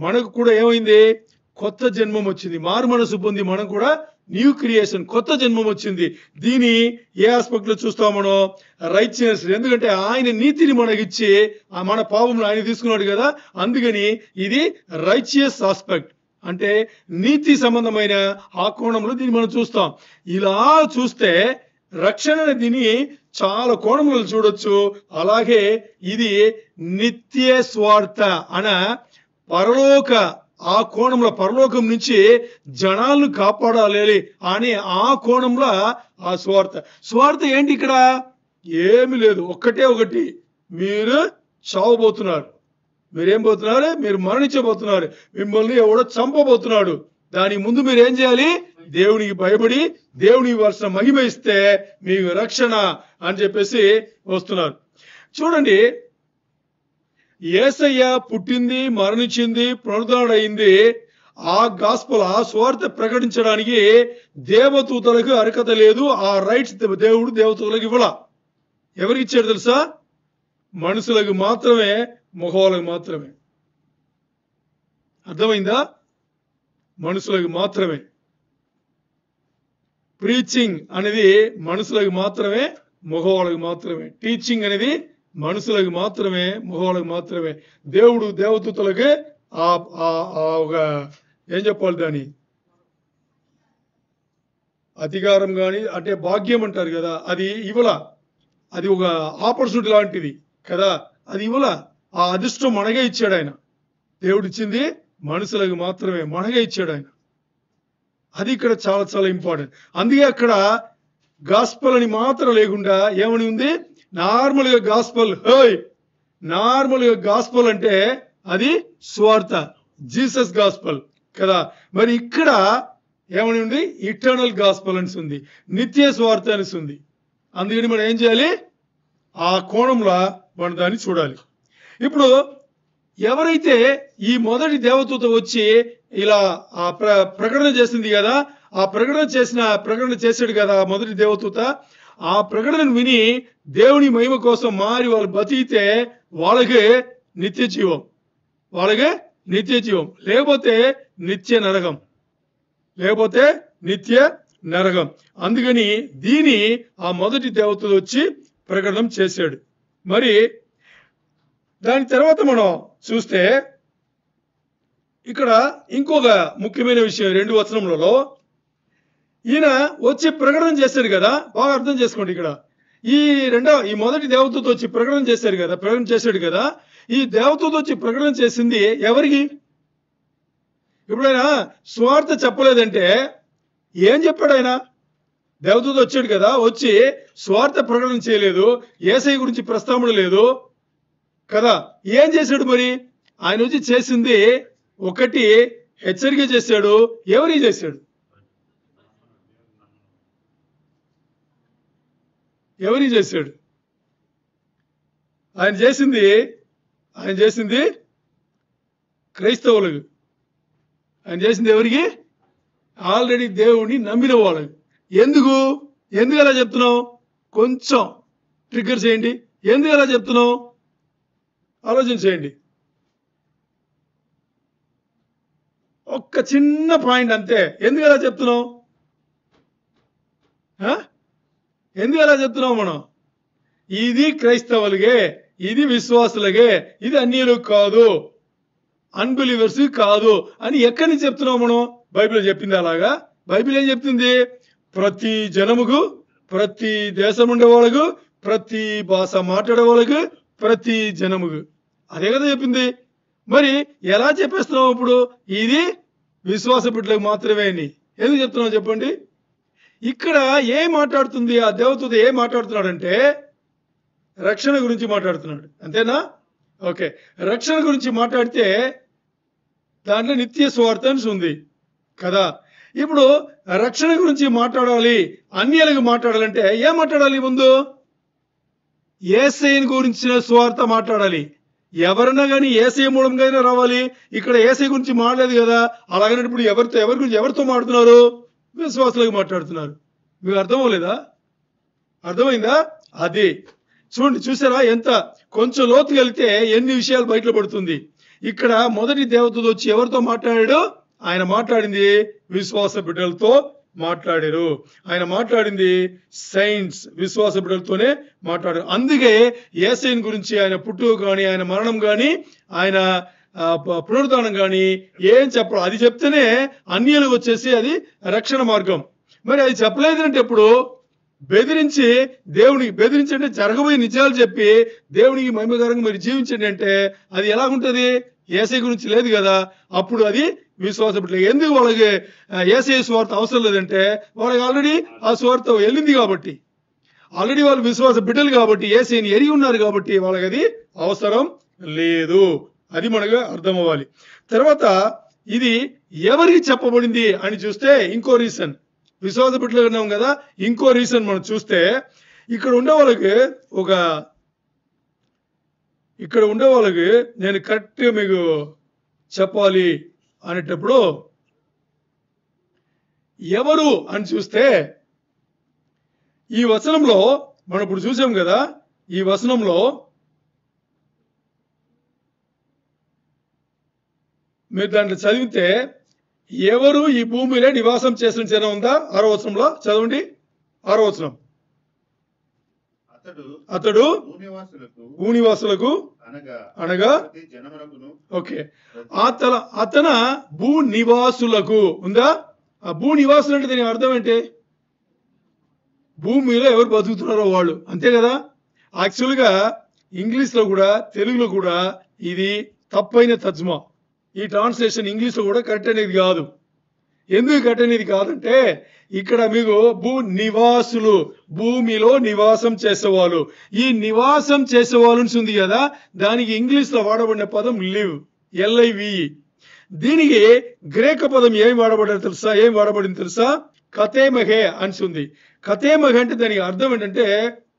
మనకు కూడా ఏమైంది? కొత్త జన్మం వచ్చింది. మారు మనసు పొంది మనం కూడా న్యూ క్రియేషన్, కొత్త జన్మం వచ్చింది. దీని ఏ ఆస్పెక్ట్ లో చూస్తాం మనం? రైచియస్. ఎందుకంటే ఆయన నీతిని మనకిచ్చి మన పాపములు ఆయన తీసుకున్నాడు కదా, అందుకని ఇది రైచియస్ ఆస్పెక్ట్, అంటే నీతి సంబంధమైన ఆ కోణంలో దీన్ని మనం చూస్తాం. ఇలా చూస్తే రక్షణ దీన్ని చాలా కోణములు చూడొచ్చు. అలాగే ఇది నిత్య స్వార్థ అన పరలోక ఆ కోణంలో పరలోకం నుంచి జనాలను కాపాడాలి అని ఆ కోణంలో ఆ స్వార్థ ఏంటి? ఇక్కడ ఏమి లేదు, ఒక్కటే ఒకటి, మీరు చావబోతున్నారు. మీరేం పోతున్నారు? మీరు మరణించబోతున్నారు. మిమ్మల్ని ఎవడో చంపబోతున్నాడు. దానికి ముందు మీరు ఏం చేయాలి? దేవునికి భయపడి దేవునికి ఇవ్వాల్సిన మహిమ ఇస్తే మీకు రక్షణ అని చెప్పేసి వస్తున్నారు. చూడండి, యేసయ్య పుట్టింది, మరణించింది, పునరుద్ధరణమైంది. ఆ గాస్పల్ ఆ స్వార్థ ప్రకటించడానికి దేవదూతలకు అర్హత లేదు. ఆ రైట్స్ దేవుడు దేవదూతలకు ఇవ్వాల. ఎవరికి ఇచ్చాడు తెలుసా? మనుషులకు మాత్రమే, మగవాళ్ళకు మాత్రమే. అర్థమైందా? మనుషులకు మాత్రమే. ప్రీచింగ్ అనేది మనుషులకు మాత్రమే, మగవాళ్ళకు మాత్రమే. టీచింగ్ అనేది మనుషులకు మాత్రమే, మగవాళ్ళకు మాత్రమే. దేవుడు దేవదూతలకి ఒక ఏం చెప్పాలి, దాని అధికారం కానీ అంటే భాగ్యం అంటారు కదా, అది ఇవ్వల. అది ఒక ఆపర్చునిటీ లాంటిది కదా, అది ఇవ్వల. ఆ అదృష్టం మనగే ఇచ్చాడు ఆయన. దేవుడు ఇచ్చింది మనుషులకు మాత్రమే, మనగే ఇచ్చాడు ఆయన. అది ఇక్కడ చాలా చాలా ఇంపార్టెంట్. అందుకే అక్కడ గాస్పల్ అని మాత్రం లేకుండా ఏమని ఉంది? నార్మల్గా గాస్పల్. నార్మల్గా గాస్పల్ అంటే అది స్వార్థ, జీసస్ గాస్పల్ కదా. మరి ఇక్కడ ఏమని ఉంది? ఇటర్నల్ గాస్పల్ అని ఉంది, నిత్య స్వార్థ అని ఉంది. అందుకని మనం ఏం చేయాలి? ఆ కోణంలో మనం దాన్ని చూడాలి. ఇప్పుడు ఎవరైతే ఈ మొదటి దేవదూత వచ్చి ఇలా ఆ ప్రకటన చేసింది కదా, ఆ ప్రకటన చేశాడు కదా మొదటి దేవదూత, ఆ ప్రకటనను విని దేవుని మహిమ కోసం మారి వాళ్ళు బతికితే వాళ్ళకే నిత్య జీవం, లేకపోతే నిత్య నరకం. అందుకని దీని ఆ మొదటి దేవదూత వచ్చి ప్రకటన చేశాడు. మరి దాని తర్వాత మనం చూస్తే ఇక్కడ ఇంకొక ముఖ్యమైన విషయం 2 వచనములలో ఈయన వచ్చి ప్రకటన చేశాడు కదా. బాగా అర్థం చేసుకోండి. ఇక్కడ ఈ మొదటి దేవదూత వచ్చి ప్రకటన చేశాడు కదా. ఈ దేవదూత వచ్చి ప్రకటన చేసింది ఎవరికి? ఎప్పుడైనా స్వార్థ చెప్పలేదంటే ఏం చెప్పాడు ఆయన? దేవదూత వచ్చాడు కదా, వచ్చి స్వార్థ ప్రకటన చేయలేదు, యేసయ్య గురించి ప్రస్తావన లేదు కదా. ఏం చేశాడు మరి? ఆయన వచ్చి చేసింది ఒకటి హెచ్చరిక చేశాడు. ఎవరికి చేశాడు? ఆయన చేసింది క్రైస్తవులకు. ఆయన చేసింది ఎవరికి? ఆల్రెడీ దేవుడిని నమ్మిన వాళ్ళకి. ఎందుకు అలా చెప్తున్నావు? కొంచెం ట్రిగ్గర్ చేయండి. ఎందుకు అలా చెప్తున్నావు? ఆలోచన చేయండి. ఒక్క చిన్న పాయింట్ అంతే. ఎందుకు అలా చెప్తున్నావు? మనం ఇది క్రైస్తవులకే, ఇది విశ్వాసులకే, ఇది అన్యులకు కాదు, అన్బిలీవర్స్ కాదు అని ఎక్కడి నుంచి చెప్తున్నావు మనం? బైబిల్ చెప్పింది అలాగా. బైబిల్ ఏం చెప్తుంది? ప్రతి జనముకు, ప్రతి దేశం ఉండే వాళ్ళకు, ప్రతి భాష మాట్లాడే వాళ్ళకు, ప్రతి జనముకు, అదే కదా చెప్పింది. మరి ఎలా చెప్పేస్తున్నావు ఇప్పుడు? ఇది విశ్వాస బిడ్డలకు మాత్రమే అని ఎందుకు చెప్తున్నావు చెప్పండి? ఇక్కడ ఏం మాట్లాడుతుంది ఆ దేవదూత? ఏం మాట్లాడుతున్నాడంటే రక్షణ గురించి మాట్లాడుతున్నాడు. అంతేనా? ఓకే. రక్షణ గురించి మాట్లాడితే దాంట్లో నిత్య స్వార్థ అని ఉంది కదా. ఇప్పుడు రక్షణ గురించి మాట్లాడాలి, అన్యులకు మాట్లాడాలంటే ఏం మాట్లాడాలి? ముందు యేసయ్యని గురించిన స్వార్థ మాట్లాడాలి. ఎవరన్నా కానీ యేసయ్య మూలంగా అయినా రావాలి. ఇక్కడ యేసయ్య గురించి మాట్లాడలేదు కదా. అలాగనే ఇప్పుడు ఎవరితో మాట్లాడుతున్నారు? విశ్వాసులకు మాట్లాడుతున్నారు. మీకు అర్థం అవ్వలేదా? అర్థమైందా? అది చూసారా ఎంత కొంచెం లోతుకి వెళ్తే ఎన్ని విషయాలు బయటలో పడుతుంది. ఇక్కడ మొదటి దేవదూత వచ్చి ఎవరితో మాట్లాడాడు? ఆయన మాట్లాడింది విశ్వాస బిడ్డలతో మాట్లాడారు. ఆయన మాట్లాడింది సైన్స్ విశ్వాస బిడ్డలతోనే మాట్లాడారు. అందుకే యేసయ్యను గురించి ఆయన పుట్టుక కానీ, ఆయన మరణం కానీ, ఆయన పునరుద్ధానం కానీ ఏం చెప్పాలి? అది చెప్తేనే అన్యులకు వచ్చేసి అది రక్షణ మార్గం. మరి అది చెప్పలేదంటే ఎప్పుడు బెదిరించి బెదిరించి అంటే జరగబోయే నిజాలు చెప్పి దేవునికి మహిమకరంగా మీరు జీవించండి అంటే అది ఎలాగుంటది? యేసయ్య గురించి లేదు కదా, అప్పుడు అది విశ్వాస బిడ్డలు. ఎందుకు వాళ్ళకి యేసయ్య స్వార్థ అవసరం లేదంటే వాళ్ళకి ఆల్రెడీ ఆ స్వార్థ వెళ్ళింది కాబట్టి, ఆల్రెడీ వాళ్ళు విశ్వాస బిడ్డలు కాబట్టి, యేసయ్యని ఎరిగి ఉన్నారు కాబట్టి వాళ్ళకి అది అవసరం లేదు. అది మనకు అర్థం అవ్వాలి. తర్వాత ఇది ఎవరికి చెప్పబడింది అని చూస్తే ఇంకో రీజన్, విశ్వాస బిడ్డలు ఉన్నాం కదా, ఇంకో రీజన్ మనం చూస్తే ఇక్కడ ఉండే వాళ్ళకి నేను కరెక్ట్గా మీకు చెప్పాలి అనేటప్పుడు ఎవరు అని చూస్తే ఈ వచనంలో మనం ఇప్పుడు చూసాం కదా, ఈ వచనంలో మీరు దాంట్లో చదివితే ఎవరు ఈ భూమిలో నివాసం చేసిన జనం ఉందా? 6వ వచనంలో చదవండి. 6వ వచనం. అతడు భూనివాసులకు అనగా ఓకే, అతన భూ నివాసులకు ఉందా? ఆ భూ నివాసులు అంటే దీని అర్థం ఏంటి? భూమిలో ఎవరు బతుకుతున్నారో వాళ్ళు, అంతే కదా. యాక్చువల్గా ఇంగ్లీష్లో కూడా తెలుగులో కూడా ఇది తప్పైన తర్జుమా. ఈ ట్రాన్స్లేషన్ ఇంగ్లీష్లో కూడా కరెక్ట్ అనేది కాదు. ఎందుకు కరెక్ట్ అనేది కాదంటే ఇక్కడ మీకు భూ నివాసులు, భూమిలో నివాసం చేసేవాళ్ళు. ఈ నివాసం చేసేవాళ్ళు ఉంది కదా, దానికి ఇంగ్లీష్లో వాడబడిన పదం లివ్, LIV. దీనికి గ్రేక పదం ఏం వాడబడింది తెలుసా? కతేమహే అని ఉంది. కతేమహే అంటే దానికి అర్థం ఏంటంటే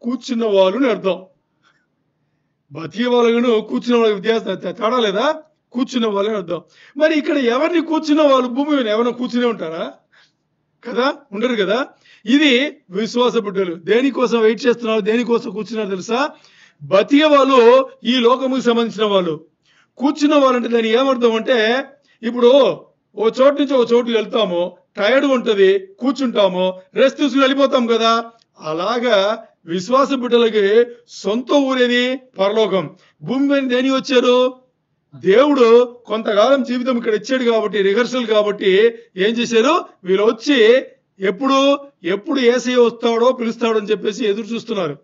కూర్చున్న వాళ్ళు అని అర్థం. బతికే వాళ్ళను కూర్చున్న వాళ్ళకి వ్యత్యాసం తేడా లేదా? కూర్చున్న వాళ్ళని అర్థం. మరి ఇక్కడ ఎవరిని కూర్చున్న వాళ్ళు? భూమి మీద ఎవరైనా కూర్చునే ఉంటారా? కదా, ఉండరు కదా. ఇది విశ్వాస బిడ్డలు దేనికోసం వెయిట్ చేస్తున్నారు, దేనికోసం కూర్చున్నారు తెలుసా? బతికే వాళ్ళు, ఈ లోకముకి సంబంధించిన వాళ్ళు. కూర్చున్న వాళ్ళంటే దాని ఏమర్థం అంటే, ఇప్పుడు ఓ చోటు నుంచి ఓ చోటుకి వెళ్తాము, టైర్డ్ ఉంటుంది, కూర్చుంటాము, రెస్ట్ తీసుకుని వెళ్ళిపోతాం కదా. అలాగా విశ్వాస బిడ్డలకి సొంత ఊరేది పరలోకం. భూమి మీద దేని వచ్చారు? దేవుడు కొంతకాలం జీవితం ఇక్కడ ఇచ్చాడు కాబట్టి, రిహర్సల్ కాబట్టి ఏం చేశారు? వీళ్ళు వచ్చి ఎప్పుడు యేసయ్య వస్తాడో పిలుస్తాడో అని చెప్పేసి ఎదురు చూస్తున్నారు.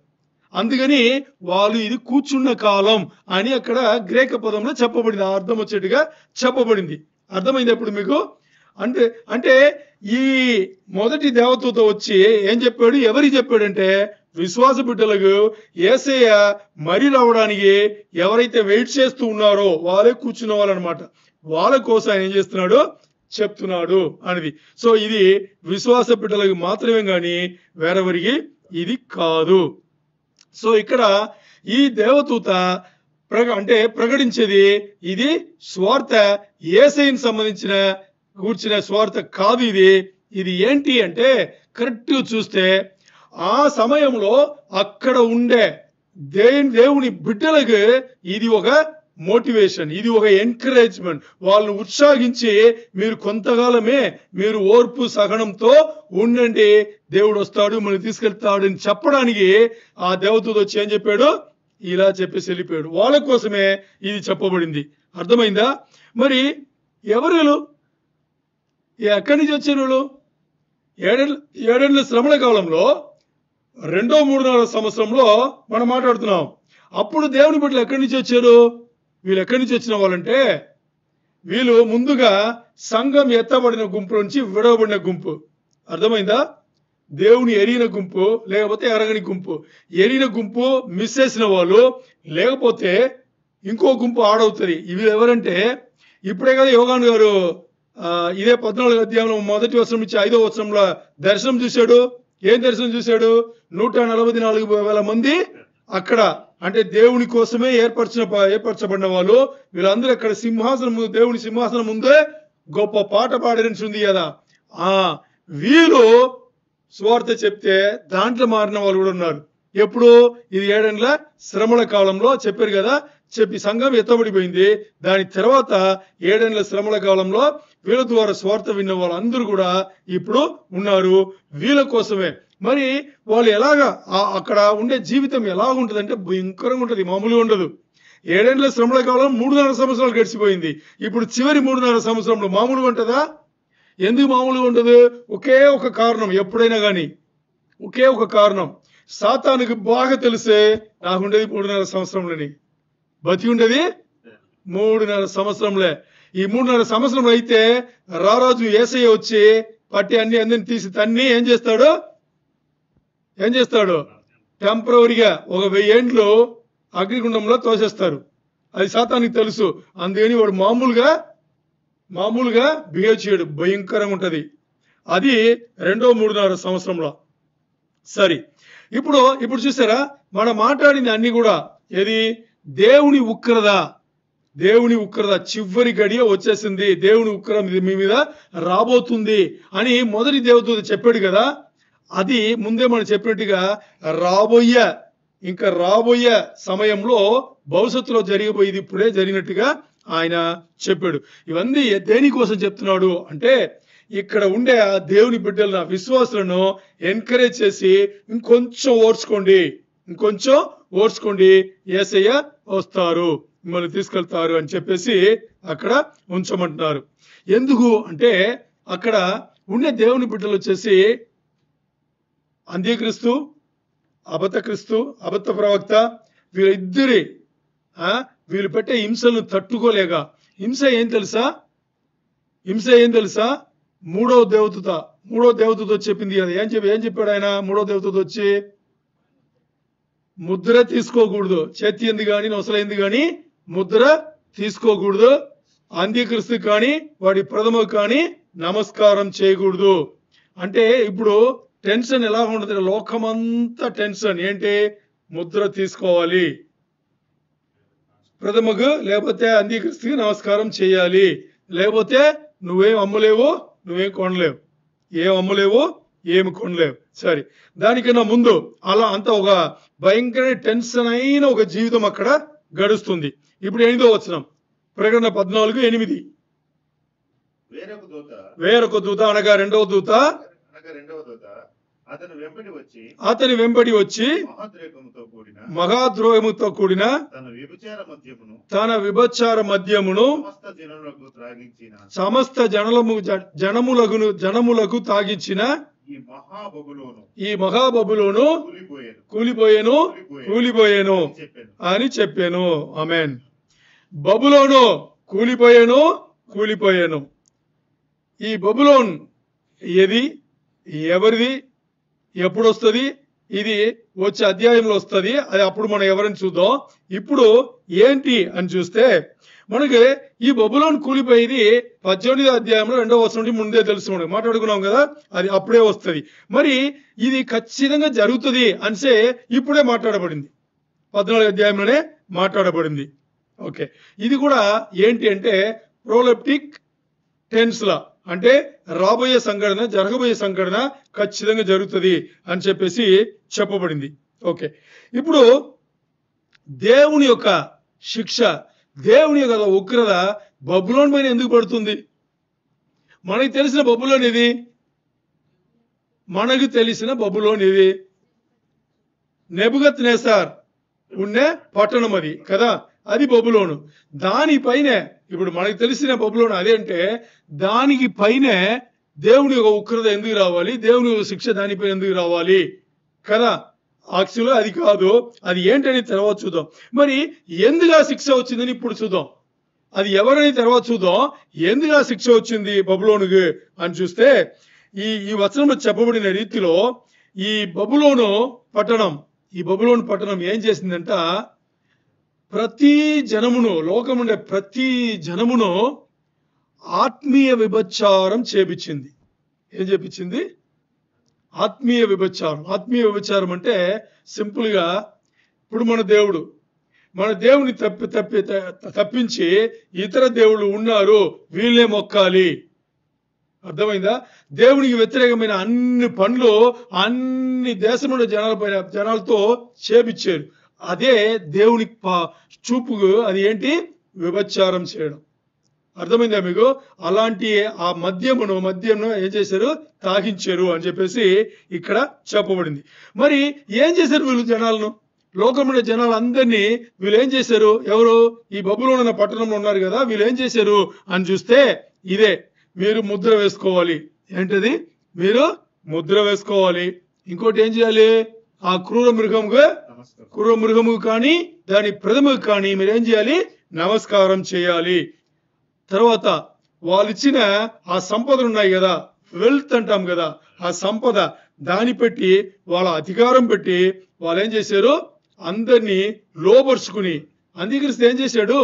అందుకని వాళ్ళు ఇది కూర్చున్న కాలం అని అక్కడ గ్రేక పదంలో చెప్పబడింది. ఆ అర్థం వచ్చేట్టుగా చెప్పబడింది. అర్థమైంది ఇప్పుడు మీకు? అంటే ఈ మొదటి దేవతతో వచ్చి ఏం చెప్పాడు? ఎవరికి చెప్పాడంటే విశ్వాస బిడ్డలకు యేసయ్య మరి రావడానికి ఎవరైతే వెయిట్ చేస్తూ ఉన్నారో వాళ్ళే కూర్చున్న వాళ్ళు అనమాట. వాళ్ళ కోసం ఆయన ఏం చేస్తున్నాడు? చెప్తున్నాడు అనేది. సో ఇది విశ్వాస బిడ్డలకు మాత్రమే కానీ వేరెవరికి ఇది కాదు. సో ఇక్కడ ఈ దేవదూత ప్రకటించేది ఇది స్వార్థ, యేసయ్యని సంబంధించిన కూర్చున్న స్వార్థ కాదు. ఇది ఏంటి అంటే కరెక్ట్ చూస్తే ఆ సమయంలో అక్కడ ఉండే దేవుని బిడ్డలకు ఇది ఒక మోటివేషన్, ఇది ఒక ఎంకరేజ్మెంట్. వాళ్ళని ఉత్సాహించి మీరు కొంతకాలమే మీరు ఓర్పు సహనంతో ఉండండి, దేవుడు వస్తాడు మనం తీసుకెళ్తాడు అని చెప్పడానికి ఆ దేవదూత వచ్చి ఏం చెప్పాడు? ఇలా చెప్పేసి వెళ్ళిపోయాడు. వాళ్ళ కోసమే ఇది చెప్పబడింది. అర్థమైందా? మరి ఎవరు? ఎక్కడి నుంచి వచ్చారు వీళ్ళు? ఏడేళ్ల శ్రమల కాలంలో 2-3 సంవత్సరంలో మనం మాట్లాడుతున్నాం. అప్పుడు దేవుని బిడ్డలు ఎక్కడి నుంచి వచ్చారు? వీళ్ళు ఎక్కడి నుంచి వచ్చిన వాళ్ళంటే వీళ్ళు ముందుగా సంఘం ఎత్తబడిన గుంపు నుంచి విడవబడిన గుంపు. అర్థమైందా? దేవుని ఎరిగిన గుంపు, లేకపోతే ఎరగని గుంపు. ఎరిగిన గుంపు మిస్ చేసిన వాళ్ళు, లేకపోతే ఇంకో గుంపు ఆడవుతుంది. ఇవి ఎవరంటే ఇప్పుడే కదా యోగాన్ గారు ఇదే 14వ అధ్యాయంలో మొదటి వచనం నుంచి 5వ వచనంలో దర్శనం చూశాడు. ఏం దర్శనం చూశాడు? 144,000 మంది అక్కడ, అంటే దేవుని కోసమే ఏర్పరచబడిన వాళ్ళు. వీళ్ళందరూ అక్కడ దేవుని సింహాసనం ముందే గొప్ప పాట పాడని ఉంది కదా. వీళ్ళు స్వార్థ చెప్తే దాంట్లో మారిన వాళ్ళు కూడా ఉన్నారు. ఎప్పుడు? ఇది 7 ఏళ్ల శ్రమల కాలంలో చెప్పారు కదా. చెప్పి సంఘం ఎత్తబడిపోయింది. దాని తర్వాత 7 ఏళ్ల శ్రమల కాలంలో వీళ్ళ ద్వారా స్వార్థ విన్న వాళ్ళందరూ కూడా ఇప్పుడు ఉన్నారు. వీళ్ళ కోసమే. మరి వాళ్ళు ఎలాగా అక్కడ ఉండే జీవితం ఎలా ఉంటుందంటే భయంకరంగా ఉంటుంది, మామూలుగా ఉండదు. 7 ఏళ్ల శ్రమల కాలం 3.5 సంవత్సరాలు గడిచిపోయింది. ఇప్పుడు చివరి 3.5 సంవత్సరంలో మామూలుగా ఉంటుందా? ఎందుకు మామూలుగా ఉండదు? ఒకే ఒక కారణం. ఎప్పుడైనా కానీ ఒకే ఒక కారణం, సాతానుకు బాగా తెలిసే నాకుండేది 3.5 సంవత్సరంలోని, బతి ఉండేది 3.5 సంవత్సరంలే. ఈ 3.5 సంవత్సరంలో అయితే రారాజు యేసయ్య వచ్చి పట్టి అందరిని తీసి తన్ని ఏం చేస్తాడు టెంపరవరీగా ఒక 1000 ఏండ్లు అగ్నిగుండంలో తోసేస్తారు. అది సాతానికి తెలుసు. అందుకని వాడు మామూలుగా బిహేవ్ చేయడు, భయంకరంగా ఉంటది. అది 3.5 సంవత్సరంలో. సరే, ఇప్పుడు చూసారా, మనం మాట్లాడింది అన్ని కూడా ఏది? దేవుని ఉగ్రత చివరి గడియ వచ్చేసింది, దేవుని ఉగ్రత మీ మీద రాబోతుంది అని మొదటి దేవదూత చెప్పాడు కదా. అది ముందే మనం చెప్పినట్టుగా రాబోయే సమయంలో భవిష్యత్తులో జరిగిపోయేది ఇప్పుడే జరిగినట్టుగా ఆయన చెప్పాడు. ఇవన్నీ దేనికోసం చెప్తున్నాడు అంటే, ఇక్కడ ఉండే ఆ దేవుని బిడ్డలను, విశ్వాసులను ఎంకరేజ్ చేసి ఇంకొంచెం ఓర్చుకోండి, యేసయ్య వస్తారు, మిమ్మల్ని తీసుకెళ్తారు అని చెప్పేసి అక్కడ ఉంచమంటున్నారు. ఎందుకు అంటే, అక్కడ ఉండే దేవుని బిడ్డలు వచ్చేసి అంత్యక్రీస్తు, అబద్ధ ప్రవక్త, వీళ్ళు పెట్టే హింసలను తట్టుకోలేక, హింస ఏం తెలుసా? మూడో దేవదూత చెప్పింది కదా. ఏం చెప్పాడు ఆయన? మూడో దేవదూత వచ్చి, ముద్ర తీసుకోకూడదు, చేతి ఎందు గాని నొసలైంది గాని ముద్ర తీసుకోకూడదు, అంత్యక్రీస్తు కానీ వాడి ప్రథమ కానీ నమస్కారం చేయకూడదు. అంటే ఇప్పుడు టెన్షన్ ఎలా ఉండదు? లోకమంతా టెన్షన్ ఏంటి? ముద్ర తీసుకోవాలి, ప్రథమకు లేకపోతే అంత్యక్రీస్తుకి నమస్కారం చేయాలి, లేకపోతే నువ్వేం అమ్మలేవు, నువ్వేం కొనలేవు, ఏమి కొనలేవు. సరే, దానికన్నా ముందు అలా అంతా ఒక భయంకర టెన్షన్ అయిన ఒక జీవితం అక్కడ గడుస్తుంది. ఇప్పుడు 8వ వచనం, ప్రకటన 14:8. వేరొక దూత అనగా రెండవ దూత అతని వెంబడి వచ్చి మహాద్రోహముతో కూడిన తన వ్యభిచార మద్యమును సమస్త జనములకు తాగించిన ఈ మహాబబులోను కూలిపోయేను అని చెప్పాను. ఆమేన్. బబులోను కూలిపోయాను. ఈ బబులోన్ ఏది, ఎవరిది, ఎప్పుడు వస్తుంది? ఇది వచ్చే అధ్యాయంలో వస్తుంది. అది అప్పుడు మనం ఎవరిని చూద్దాం. ఇప్పుడు ఏంటి అని చూస్తే మనకి ఈ బబులోన్ కూలిపోయేది 18వ అధ్యాయంలో 2వ వచనం నుండి ముందే తెలుసు, మనం మాట్లాడుకున్నాం కదా. అది అప్పుడే వస్తుంది. మరి ఇది ఖచ్చితంగా జరుగుతుంది అంటే ఇప్పుడే మాట్లాడబడింది, 14వ అధ్యాయంలోనే మాట్లాడబడింది. ఓకే, ఇది కూడా ఏంటి అంటే ప్రోలెప్టిక్ టెన్స్ లా, అంటే రాబోయే సంఘటన, జరగబోయే సంఘటన ఖచ్చితంగా జరుగుతుంది అని చెప్పేసి చెప్పబడింది. ఓకే, ఇప్పుడు దేవుని యొక్క శిక్ష, దేవుని యొక్క ఉగ్రత బబులోన్ పైన ఎందుకు పడుతుంది? మనకు తెలిసిన బబులోన్ ఇది నెబుకద్నెజర్ ఉండే పట్టణం అది కదా, అది బబులోను. దానిపైనే ఇప్పుడు మనకు తెలిసిన బబులోను అదేంటే, దానికి పైనే దేవుని యొక్క ఉగ్రత ఎందుకు రావాలి, దేవుని యొక్క శిక్ష దానిపైన ఎందుకు రావాలి కదా. యాక్చువల్గా అది కాదు, అది ఏంటని తర్వాత చూద్దాం. మరి ఎందుకు ఆ శిక్ష వచ్చిందని ఇప్పుడు చూద్దాం. అది ఎవరని తర్వాత చూద్దాం. ఎందుకు ఆ శిక్ష వచ్చింది బబులోనుకి అని చూస్తే, ఈ వచనంలో చెప్పబడిన రీతిలో ఈ బబులోను పట్టణం ఏం చేసిందంట, లోకముండే ప్రతి జనమును ఆత్మీయ విభచారం చేపించింది. ఏం చేపించింది? ఆత్మీయ విభచారం అంటే సింపుల్ గా, ఇప్పుడు మన దేవుని తప్పించి ఇతర దేవుళ్ళు ఉన్నారు, వీళ్ళే మొక్కాలి. అర్థమైందా? దేవునికి వ్యతిరేకమైన అన్ని పనులు అన్ని దేశంలో జనాలతో చేపించారు. అదే దేవుని చూపుకు అది ఏంటి? విభచారం చేయడం. అర్థమైందా మీకు? అలాంటి ఆ మద్యమును ఏం చేశారు? తాగించారు అని చెప్పేసి ఇక్కడ చెప్పబడింది. మరి ఏం చేశారు వీళ్ళు జనాలను? లోకమున్న జనాలందరినీ వీళ్ళు ఏం చేశారు? ఎవరు? ఈ బబులోను అన్న పట్టణంలో ఉన్నారు కదా, వీళ్ళు ఏం చేశారు అని చూస్తే ఇదే, మీరు ముద్ర వేసుకోవాలి. ఏంటది? మీరు ముద్ర వేసుకోవాలి. ఇంకోటి ఏం చేయాలి? ఆ క్రూర మృగముకు కానీ దాని ప్రథమకు కానీ మీరు ఏం చేయాలి? నమస్కారం చేయాలి. తర్వాత వాళ్ళు ఇచ్చిన ఆ సంపదలు ఉన్నాయి కదా, వెల్త్ అంటాం కదా, ఆ సంపద దాన్ని పెట్టి వాళ్ళ అధికారం పెట్టి వాళ్ళు ఏం చేశారు? అందరినీ లోపరుచుకుని, అంగీకరిస్తే ఏం చేశాడు?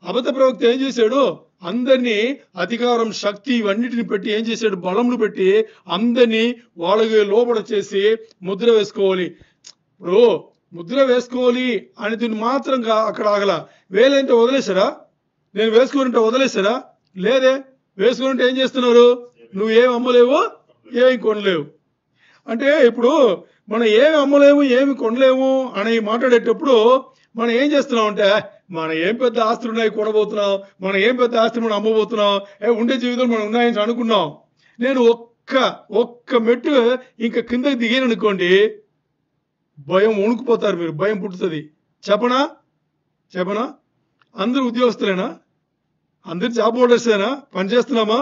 అబద్ధ ప్రవక్త ఏం చేశాడు? అందరినీ అధికారం, శక్తి ఇవన్నిటిని పెట్టి ఏం చేశాడు? బలములు పెట్టి అందరినీ వాళ్ళకి లోపల చేసి ముద్ర వేసుకోవాలి. ఇప్పుడు ముద్ర వేసుకోవాలి అని దీన్ని మాత్రంగా అక్కడ ఆగల. వేలంటే వదిలేశారా? నేను వేసుకుని వదిలేశారా? లేదే. వేసుకుంటే ఏం చేస్తున్నారు? నువ్వేం అమ్మలేవు, ఏమి కొనలేవు. అంటే ఇప్పుడు మనం ఏమి అమ్మలేము, ఏమి కొనలేము అని మాట్లాడేటప్పుడు మనం ఏం చేస్తున్నాం అంటే, మనం ఏం పెద్ద ఆస్తులు ఉన్నాయి కూడబోతున్నాం, మనం ఏం పెద్ద ఆస్తులు మనం అమ్మబోతున్నాం, ఉండే జీవితం మనం ఉన్నాయని అనుకున్నాం. నేను ఒక్క మెట్టు ఇంకా కిందకి దిగాను అనుకోండి, భయం వణుకుపోతారు మీరు, భయం పుట్టుతుంది. చెప్పనా? అందరూ ఉద్యోగస్తులేనా? అందరు జాబ్ హోల్డర్సేనా? పనిచేస్తున్నామా?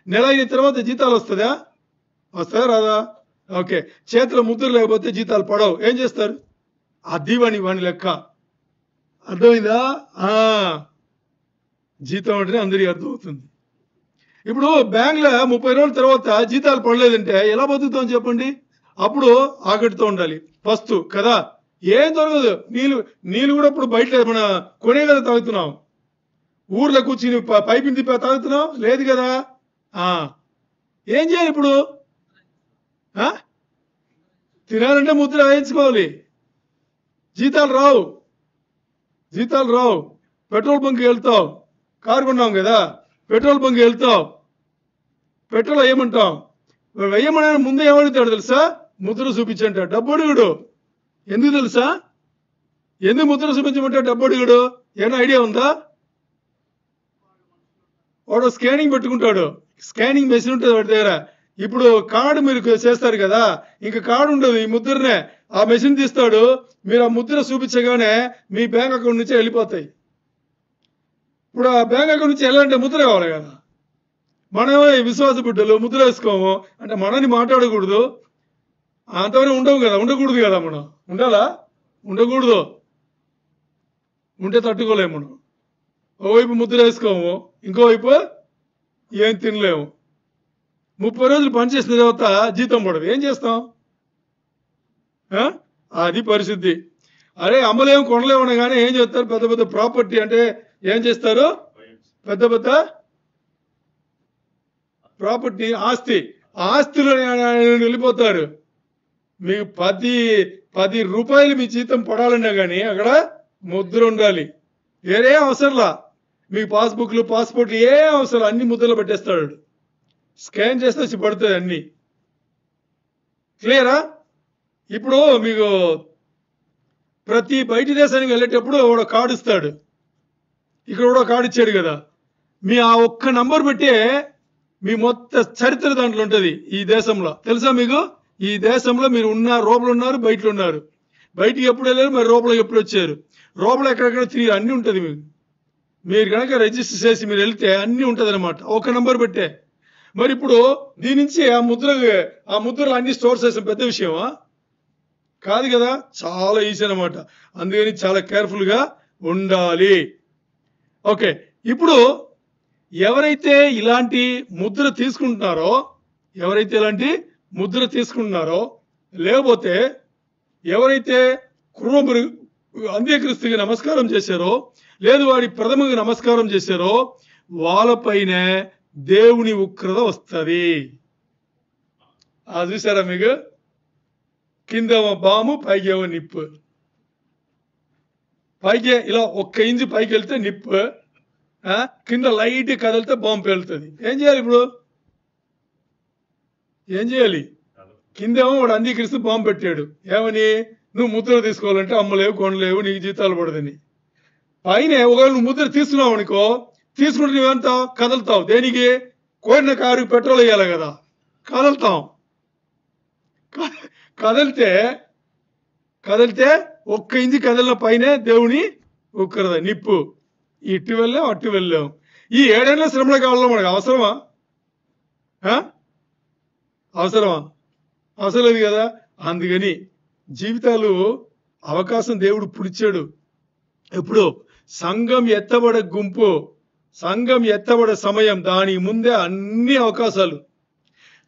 నెల అయిన తర్వాత జీతాలు వస్తాయా రాదా? ఓకే. చేతిలో ముద్ర లేకపోతే జీతాలు పడవు. ఏం చేస్తారు? అది వాని లెక్క. అర్థమైందా? జీతం అంటేనే అందరికీ అర్థమవుతుంది. ఇప్పుడు బ్యాంకులో 30 రోజుల తర్వాత జీతాలు పడలేదంటే ఎలా బతుకుతాం చెప్పండి? అప్పుడు ఆకటితో ఉండాలి. ఫస్ట్ కదా, ఏం దొరకదు. నీళ్ళు కూడా ఇప్పుడు బయట మన కొనే కదా తాగుతున్నాం. ఊర్లో కూర్చుని పైపుని తిప్పి తాగుతున్నాం లేదు కదా. ఏం చేయాలి ఇప్పుడు? తినాలంటే ముద్ర వేయించుకోవాలి. జీతాలు రావు. పెట్రోల్ బంక్ వెళ్తావు, కారు కొన్నాం కదా, పెట్రోల్ బంక్ వెళ్తావు, పెట్రోల్ వేయమంటాం. వేయమని ముందే ఏమడుగుతాడు తెలుసా? ముద్ర చూపించంట. డబ్బు అడుగుడు. ఎందుకు తెలుసా? ఎందుకు ముద్ర చూపించమంటే డబ్బు అడుగుడు? ఏమైనా ఐడియా ఉందా? వాడు స్కానింగ్ పెట్టుకుంటాడు. స్కానింగ్ మెషిన్ ఉంటుంది వాడి దగ్గర. ఇప్పుడు కార్డు మీరు చేస్తారు కదా, ఇంకా కార్డు ఉండదు, ఈ ముద్రనే ఆ మెషిన్ తీస్తాడు. మీరు ఆ ముద్ర చూపించగానే మీ బ్యాంక్ అకౌంట్ నుంచి వెళ్ళిపోతాయి. ఇప్పుడు ఆ బ్యాంక్ అకౌంట్ నుంచి వెళ్ళాలంటే ముద్ర కావాలి కదా. మనమే విశ్వాస బిడ్డలు ముద్ర వేసుకోము అంటే మనని మాట్లాడకూడదు. అంతవరకు ఉండకూడదు కదా. మనం ఉండాలా? ఉండకూడదు. ఉంటే తట్టుకోలేము మనం. ఓవైపు ముద్ర వేసుకోము, ఇంకోవైపు ఏం తినలేము. 30 రోజులు పనిచేసిన తర్వాత జీతం పడదు. ఏం చేస్తాం? అది పరిస్థితి. అరే అమ్మలేము కొనలేము అనగానే ఏం చేస్తారు? పెద్ద పెద్ద ప్రాపర్టీ అంటే ఏం చేస్తారు? పెద్ద పెద్ద ప్రాపర్టీ ఆస్తిలో వెళ్ళిపోతారు. మీకు 10 రూపాయలు మీ జీతం పడాలన్నా కానీ అక్కడ ముద్ర ఉండాలి. వేరే అవసరంలా. మీ పాస్బుక్లు, పాస్పోర్ట్లు ఏ అవసరం, అన్ని ముద్రలు పెట్టేస్తాడు. స్కాన్ చేస్తే పడుతుంది అన్ని. క్లియరా? ఇప్పుడు మీకు ప్రతి బయటి దేశానికి వెళ్ళేటప్పుడు ఒక కార్డు ఇస్తాడు. ఇక్కడ కూడా కార్డు ఇచ్చాడు కదా. మీ ఆ ఒక్క నంబర్ పెట్టే మీ మొత్తం చరిత్ర దాంట్లో ఉంటుంది. ఈ దేశంలో తెలుసా మీకు? ఈ దేశంలో మీరు లోపల ఉన్నారు, బయటలో ఉన్నారు. బయటికి ఎప్పుడు వెళ్ళారు, మరి లోపలికి ఎప్పుడు వచ్చారు, లోపల ఎక్కడెక్కడ తిరిగి అన్ని ఉంటుంది మీకు. మీరు కనుక రిజిస్టర్ చేసి మీరు వెళ్తే అన్ని ఉంటుంది అనమాట, ఒక నంబర్ పెట్టే. మరి ఇప్పుడు దీని నుంచి ఆ ముద్రలు అన్ని స్టోర్ చేసిన పెద్ద విషయమా? కాదు కదా. చాలా ఈజీ అనమాట. అందుకని చాలా కేర్ఫుల్గా ఉండాలి. ఓకే. ఇప్పుడు ఎవరైతే ఇలాంటి ముద్ర తీసుకుంటున్నారో లేకపోతే ఎవరైతే అంత్యక్రీస్తుకి నమస్కారం చేశారో, లేదు వాడి ప్రథమకి నమస్కారం చేశారో, వాళ్ళపైన దేవుని ఉగ్రత వస్తుంది. అది చూసారా మీకు? కిందేమో బాము, పైకేమో నిప్పు. పైకి ఇలా 1 ఇంచు పైకి వెళ్తే నిప్పు, కింద లైట్ కదిలితే బాంబు పేలుతుంది. ఏం చేయాలి ఇప్పుడు? ఏం చేయాలి? కిందేమో వాడు అంగీకరిస్తూ బాంబు పెట్టాడు. ఏమని? నువ్వు ముద్ర తీసుకోవాలంటే అమ్మలేవు, కొనలేవు, నీకు జీతాలు పడదని. పైన ఒకవేళ నువ్వు ముద్ర తీసుకున్నావు అనుకో, తీసుకుంటే నువ్వెంత కదులుతావు. దేనికి? కోరిన కారు పెట్రోల్ వేయాలి కదా, కదులుతాం. కదిలితే 1 ఇంచు కదిలిన పైనే దేవుని ఉగ్రత, నిప్పు. ఇటు వెళ్ళాం, అటు వెళ్ళాం. ఈ 7 ఏళ్ళ శ్రమల కాలంలో మనకు అవసరమా? అవసరం లేదు కదా. అందుకని జీవితాలు అవకాశం దేవుడు పుడిచాడు. ఎప్పుడు సంఘం ఎత్తబడే గుంపు, సంఘం ఎత్తబడే సమయం, దాని ముందే అన్ని అవకాశాలు.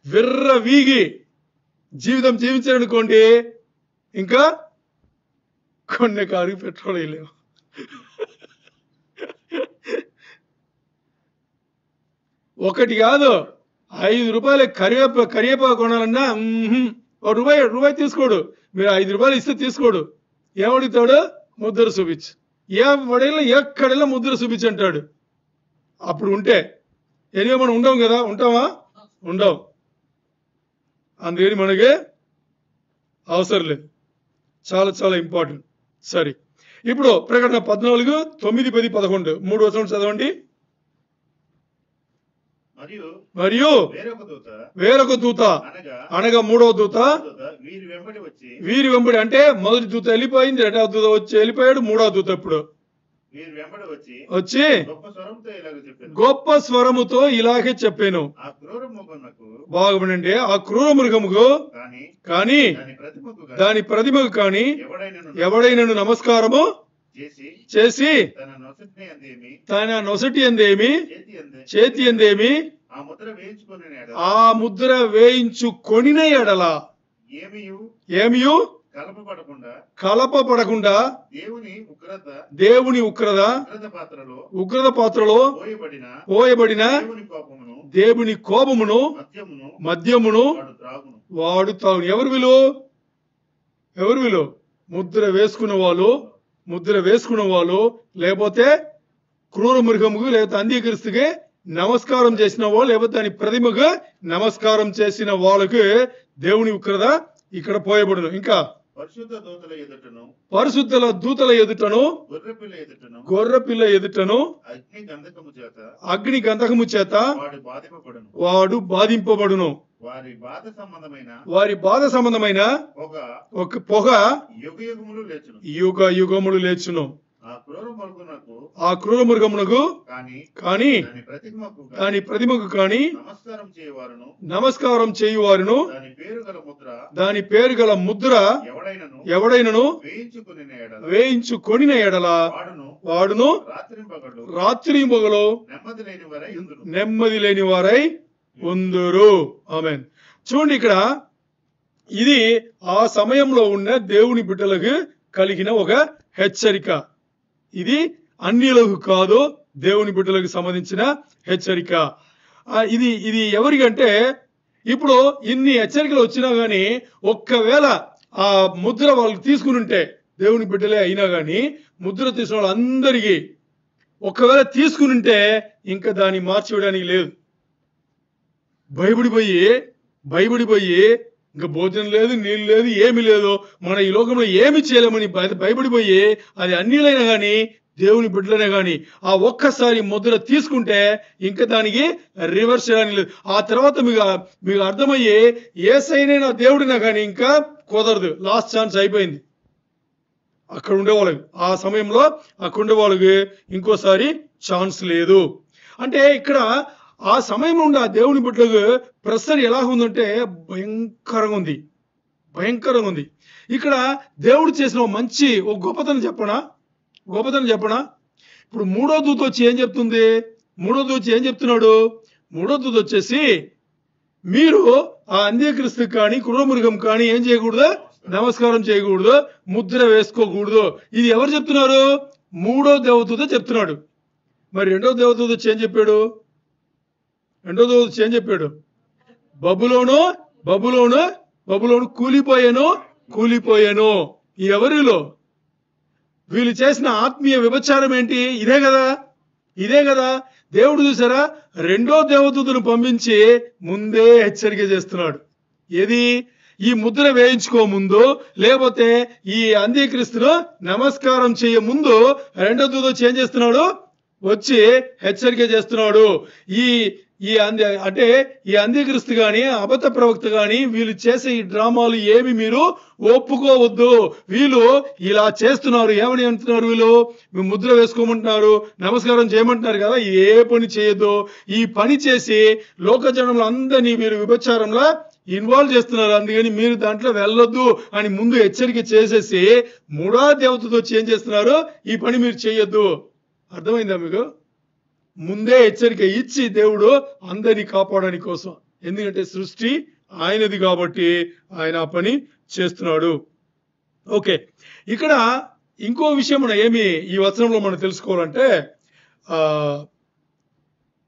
విర్ర వీగి జీవితం జీవించారనుకోండి, ఇంకా కొన్ని కారు పెట్రోల్ వేయలేము. ఒకటి కాదు, 5 రూపాయలు కరివేపాకు కొనాలన్నా రూపాయి తీసుకోడు. మీరు 5 రూపాయలు ఇస్తే తీసుకోడు. ఏమడుగుతాడు? ముద్ర చూపించు. ఎక్కడైనా ముద్ర చూపించి అంటాడు. అప్పుడు ఉంటే ఎనివే మనం ఉండం కదా, ఉంటామా? ఉండం. అందుకని మనకి అవసరం లేదు. చాలా చాలా ఇంపార్టెంట్. సరే, ఇప్పుడు ప్రకటన 14, 9, 10, 11 3 వచనం చదవండి. మరియు వేరొక దూత అనగా మూడవ దూత వీరి వెంబడి, అంటే మొదటి దూత వెళ్ళిపోయింది, రెండవ దూత వచ్చి వెళ్ళిపోయాడు, మూడవ దూత ఇప్పుడు వచ్చి గొప్ప స్వరముతో ఇలాగే చెప్పాను. బాగుండండి. ఆ క్రూర మృగముకు కానీ దాని ప్రతిమకు కానీ ఎవడైనను నమస్కారము చేసి తన నొసటి ఎందేమి చేతి ఎందేమి ఆ ముద్ర వేయించుకొనిన ఎడల ఏమియు కలపబడకుండా దేవుని ఉగ్రత పాత్రలో పోయబడిన దేవుని కోపమును మద్యమును వాడు తాగును. ఎవరు వీళ్ళు? ముద్ర వేసుకున్న వాళ్ళు, లేకపోతే క్రూర మృగముకు, లేకపోతే అంత్యక్రీస్తుకి నమస్కారం చేసిన వాళ్ళు, లేకపోతే దాని ప్రతిమకు నమస్కారం చేసిన వాళ్ళకి దేవుని ఉగ్రత ఇక్కడ పోయబడును. ఇంకా పరిశుద్ధుల దూతల ఎదుటను గొర్రెపిల్ల ఎదుటను అగ్ని గంధకము చేత వాడు బాధింపబడును. వారి బాధ సంబంధమైన ఒక పొగ యుగ యుగములు లేచును. ఆ క్రూర మృగమునకు కానీ దాని ప్రతిమకు కానీ నమస్కారం చేయువారును దాని పేరు గల ముద్ర ఎవడైనను వేయించుకొనిన ఎడల వాడును రాత్రి పగలు నెమ్మది లేని వారై ఉందురు. ఆమేన్. చూడండి, ఇక్కడ ఇది ఆ సమయంలో ఉన్న దేవుని బిడ్డలకు కలిగిన ఒక హెచ్చరిక. ఇది అన్యులకు కాదు, దేవుని బిడ్డలకు సంబంధించిన హెచ్చరిక. ఇది ఎవరికంటే, ఇప్పుడు ఇన్ని హెచ్చరికలు వచ్చినా గానీ ఒక్కవేళ ఆ ముద్ర వాళ్ళు తీసుకుని ఉంటే, దేవుని బిడ్డలే అయినా గానీ ముద్ర తీసుకున్న వాళ్ళందరికీ ఒకవేళ తీసుకుని ఉంటే ఇంకా దాన్ని మార్చివేయడానికి లేదు. భయపడిపోయి ఇంకా భోజనం లేదు, నీళ్ళు లేదు, ఏమి లేదు, మన ఈ లోకంలో ఏమి చేయలేమని భయపడిపోయి, అది అన్యులైనా కానీ దేవుని బిడ్డలైనా కానీ ఆ ఒక్కసారి ముద్ర తీసుకుంటే ఇంకా దానికి రివర్స్ చేయడానికి లేదు. ఆ తర్వాత మీకు అర్థమయ్యే యేసయ్యనే దేవుడినా కానీ ఇంకా కుదరదు, లాస్ట్ ఛాన్స్ అయిపోయింది. అక్కడ ఉండేవాళ్ళకి, ఆ సమయంలో అక్కడ ఉండే వాళ్ళకి ఇంకోసారి ఛాన్స్ లేదు. అంటే ఇక్కడ ఆ సమయంలో ఉండే ఆ దేవుని బిడ్డలకు ప్రెషర్ ఎలా ఉందంటే భయంకరంగా ఉంది. ఇక్కడ దేవుడు చేసిన మంచి ఒక గొప్పతనం చెప్పనా? ఇప్పుడు మూడో దూత వచ్చి ఏం చెప్తున్నాడు? మూడో దూత వచ్చేసి, మీరు ఆ అంత్యక్రీస్తు కానీ క్రూరమృగం కానీ ఏం చేయకూడదు? నమస్కారం చేయకూడదు, ముద్ర వేసుకోకూడదు. ఇది ఎవరు చెప్తున్నారు? మూడో దేవదూత చెప్తున్నాడు. మరి రెండో దేవదూత వచ్చి ఏం చెప్పాడు? బబులోను కూలిపోయాను. ఎవరిలో? వీళ్ళు చేసిన ఆత్మీయ విభచారం ఏంటి? ఇదే కదా. దేవుడు చూసారా, రెండో దేవదూతను పంపించి ముందే హెచ్చరిక చేస్తున్నాడు. ఏది? ఈ ముద్ర వేయించుకో ముందు, లేకపోతే ఈ అంత్యక్రీస్తును నమస్కారం చేయ ముందు రెండో దూత వచ్చి ఏం చేస్తున్నాడు? వచ్చి హెచ్చరిక చేస్తున్నాడు. ఈ అంత్యక్రీస్తు గాని అబద్ధ ప్రవక్త గాని వీళ్ళు చేసే ఈ డ్రామాలు ఏమి మీరు ఒప్పుకోవద్దు. వీళ్ళు ఇలా చేస్తున్నారు. ఏమని అంటున్నారు? వీళ్ళు మీ ముద్ర వేసుకోమంటున్నారు, నమస్కారం చేయమంటున్నారు కదా, ఏ పని చేయొద్దు. ఈ పని చేసి లోక జనంలో అందరినీ మీరు విభచారంలో ఇన్వాల్వ్ చేస్తున్నారు. అందుకని మీరు దాంట్లో వెళ్ళొద్దు అని ముందు హెచ్చరిక చేసేసి మూడో దేవతతో వచ్చి ఏం చేస్తున్నారు, ఈ పని మీరు చేయొద్దు. అర్థమైందా మీకు? ముందే హెచ్చరిక ఇచ్చి దేవుడు అందరినీ కాపాడడానికి కోసం, ఎందుకంటే సృష్టి ఆయనది కాబట్టి ఆయన ఆ పని చేస్తున్నాడు. ఓకే, ఇక్కడ ఇంకో విషయం మనం ఏమి ఈ వచనంలో మనం తెలుసుకోవాలంటే,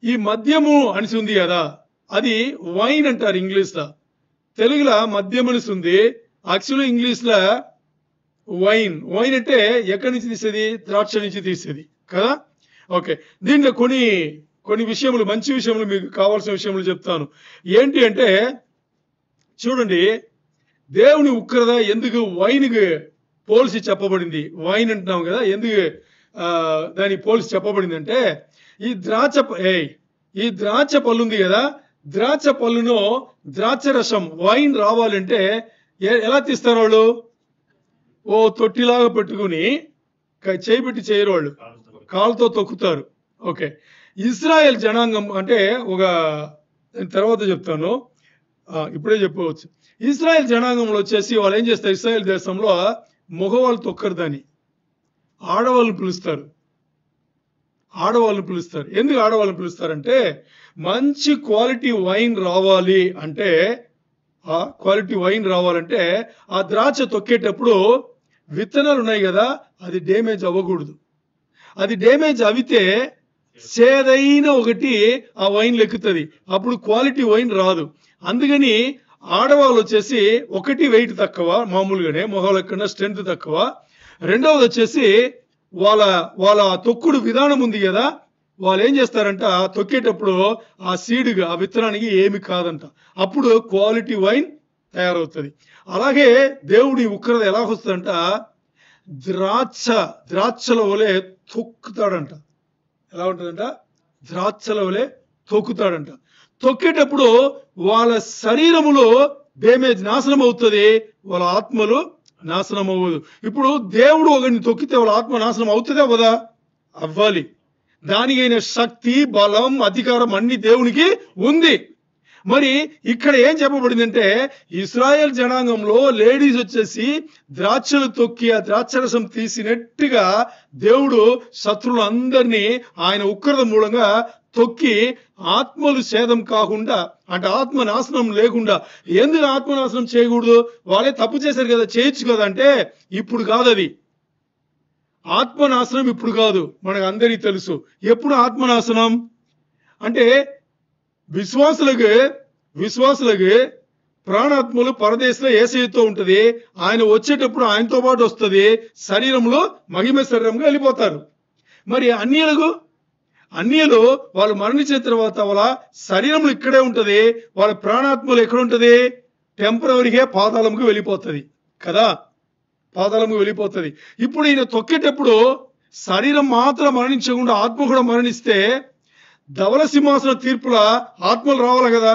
ఈ మద్యము అనిసి ఉంది కదా, అది వైన్ అంటారు ఇంగ్లీష్లో. తెలుగులో మద్యం అనిసి ఉంది, యాక్చువల్లీ ఇంగ్లీష్లో వైన్. వైన్ అంటే ఎక్కడి నుంచి తీసేది? ద్రాక్ష నుంచి తీసేది కదా. ఓకే, దీంట్లో కొన్ని విషయములు, మంచి విషయములు, మీకు కావాల్సిన విషయములు చెప్తాను. ఏంటి అంటే చూడండి, దేవుని ఉగ్రత ఎందుకు వైన్కి పోల్చి చెప్పబడింది? వైన్ అంటున్నాం కదా, ఎందుకు దాన్ని పోల్చి చెప్పబడింది అంటే, ఈ ద్రాక్ష పళ్ళు ఉంది కదా, ద్రాక్ష పళ్ళును ద్రాక్ష రసం వైన్ రావాలంటే ఎలా తీస్తారు వాళ్ళు? ఓ తొట్టిలాగా పెట్టుకుని చేయబెట్టి చేయరు, వాళ్ళు కాలుతో తొక్కుతారు. ఓకే, ఇజ్రాయెల్ జనాంగం అంటే తర్వాత చెప్తాను, ఇప్పుడే చెప్పవచ్చు. ఇజ్రాయెల్ జనాంగంలో వచ్చేసి వాళ్ళు ఏం చేస్తారు, ఇజ్రాయెల్ దేశంలో మగవాళ్ళు తొక్కరు, దాన్ని ఆడవాళ్ళని పిలుస్తారు. ఎందుకు ఆడవాళ్ళని పిలుస్తారంటే, మంచి క్వాలిటీ వైన్ రావాలి అంటే, ఆ ద్రాక్ష తొక్కేటప్పుడు విత్తనాలు ఉన్నాయి కదా, అది డ్యామేజ్ అవ్వకూడదు. అది డ్యామేజ్ అవితే సేదైన ఒకటి ఆ వైన్ లెక్కుతుంది, అప్పుడు క్వాలిటీ వైన్ రాదు. అందుకని ఆడవాళ్ళు వచ్చేసి ఒకటి వెయిట్ తక్కువ, మామూలుగానే మొహాల కన్నా స్ట్రెంత్ తక్కువ. రెండవది వచ్చేసి వాళ్ళ తొక్కుడు విధానం ఉంది కదా, వాళ్ళు ఏం చేస్తారంట, తొక్కేటప్పుడు ఆ సీడుగా ఆ విత్తనానికి ఏమి కాదంట, అప్పుడు క్వాలిటీ వైన్ తయారవుతుంది. అలాగే దేవుడి ఉగ్రత ఎలా వస్తుందంట, ద్రాక్షల వలె తొక్కుతాడంట. ఎలా ఉంటుందంట? ద్రాక్షల వలె తొక్కుతాడంట. తొక్కేటప్పుడు వాళ్ళ శరీరములో డ్యామేజ్, నాశనం అవుతుంది, వాళ్ళ ఆత్మలు నాశనం అవ్వదు. ఇప్పుడు దేవుడు ఒకరిని తొక్కితే వాళ్ళ ఆత్మ నాశనం అవుతుందా అవ్వదా? అవ్వాలి. దానికైన శక్తి, బలం, అధికారం అన్ని దేవునికి ఉంది. మరి ఇక్కడ ఏం చెప్పబడిందంటే, ఇశ్రాయేల్ జనాంగంలో లేడీస్ వచ్చేసి ద్రాక్షలు తొక్కి ఆ ద్రాక్షరసం తీసినట్టుగా దేవుడు శత్రువులందరినీ ఆయన ఉగ్రత మూలంగా తొక్కి ఆత్మలు సేదం కాకుండా, అంటే ఆత్మ నాశనం లేకుండా. ఎందుకు ఆత్మనాశనం చేయకూడదు? వాళ్ళే తప్పు చేశారు కదా, చేయొచ్చు కదా అంటే, ఇప్పుడు కాదు అది ఆత్మనాశనం, ఇప్పుడు కాదు. మనకు అందరికీ తెలుసు ఎప్పుడు ఆత్మనాశనం అంటే, విశ్వాసులకి ప్రాణాత్మలు పరదేశంలో యేసయ్యతో ఉంటది, ఆయన వచ్చేటప్పుడు ఆయనతో పాటు వస్తుంది, శరీరంలో మహిమ శరీరంగా వెళ్ళిపోతారు. మరి అన్యులు వాళ్ళు మరణించిన తర్వాత వాళ్ళ శరీరంలో ఇక్కడే ఉంటది, వాళ్ళ ప్రాణాత్మలు ఎక్కడ ఉంటది? టెంపరవరీగా పాతాళంకు వెళ్ళిపోతుంది కదా, పాతాళంకు వెళ్ళిపోతుంది. ఇప్పుడు ఈయన తొక్కేటప్పుడు శరీరం మాత్రం మరణించకుండా ఆత్మ కూడా మరణిస్తే, ధవల సింహాసన తీర్పుల ఆత్మలు రావాలి కదా.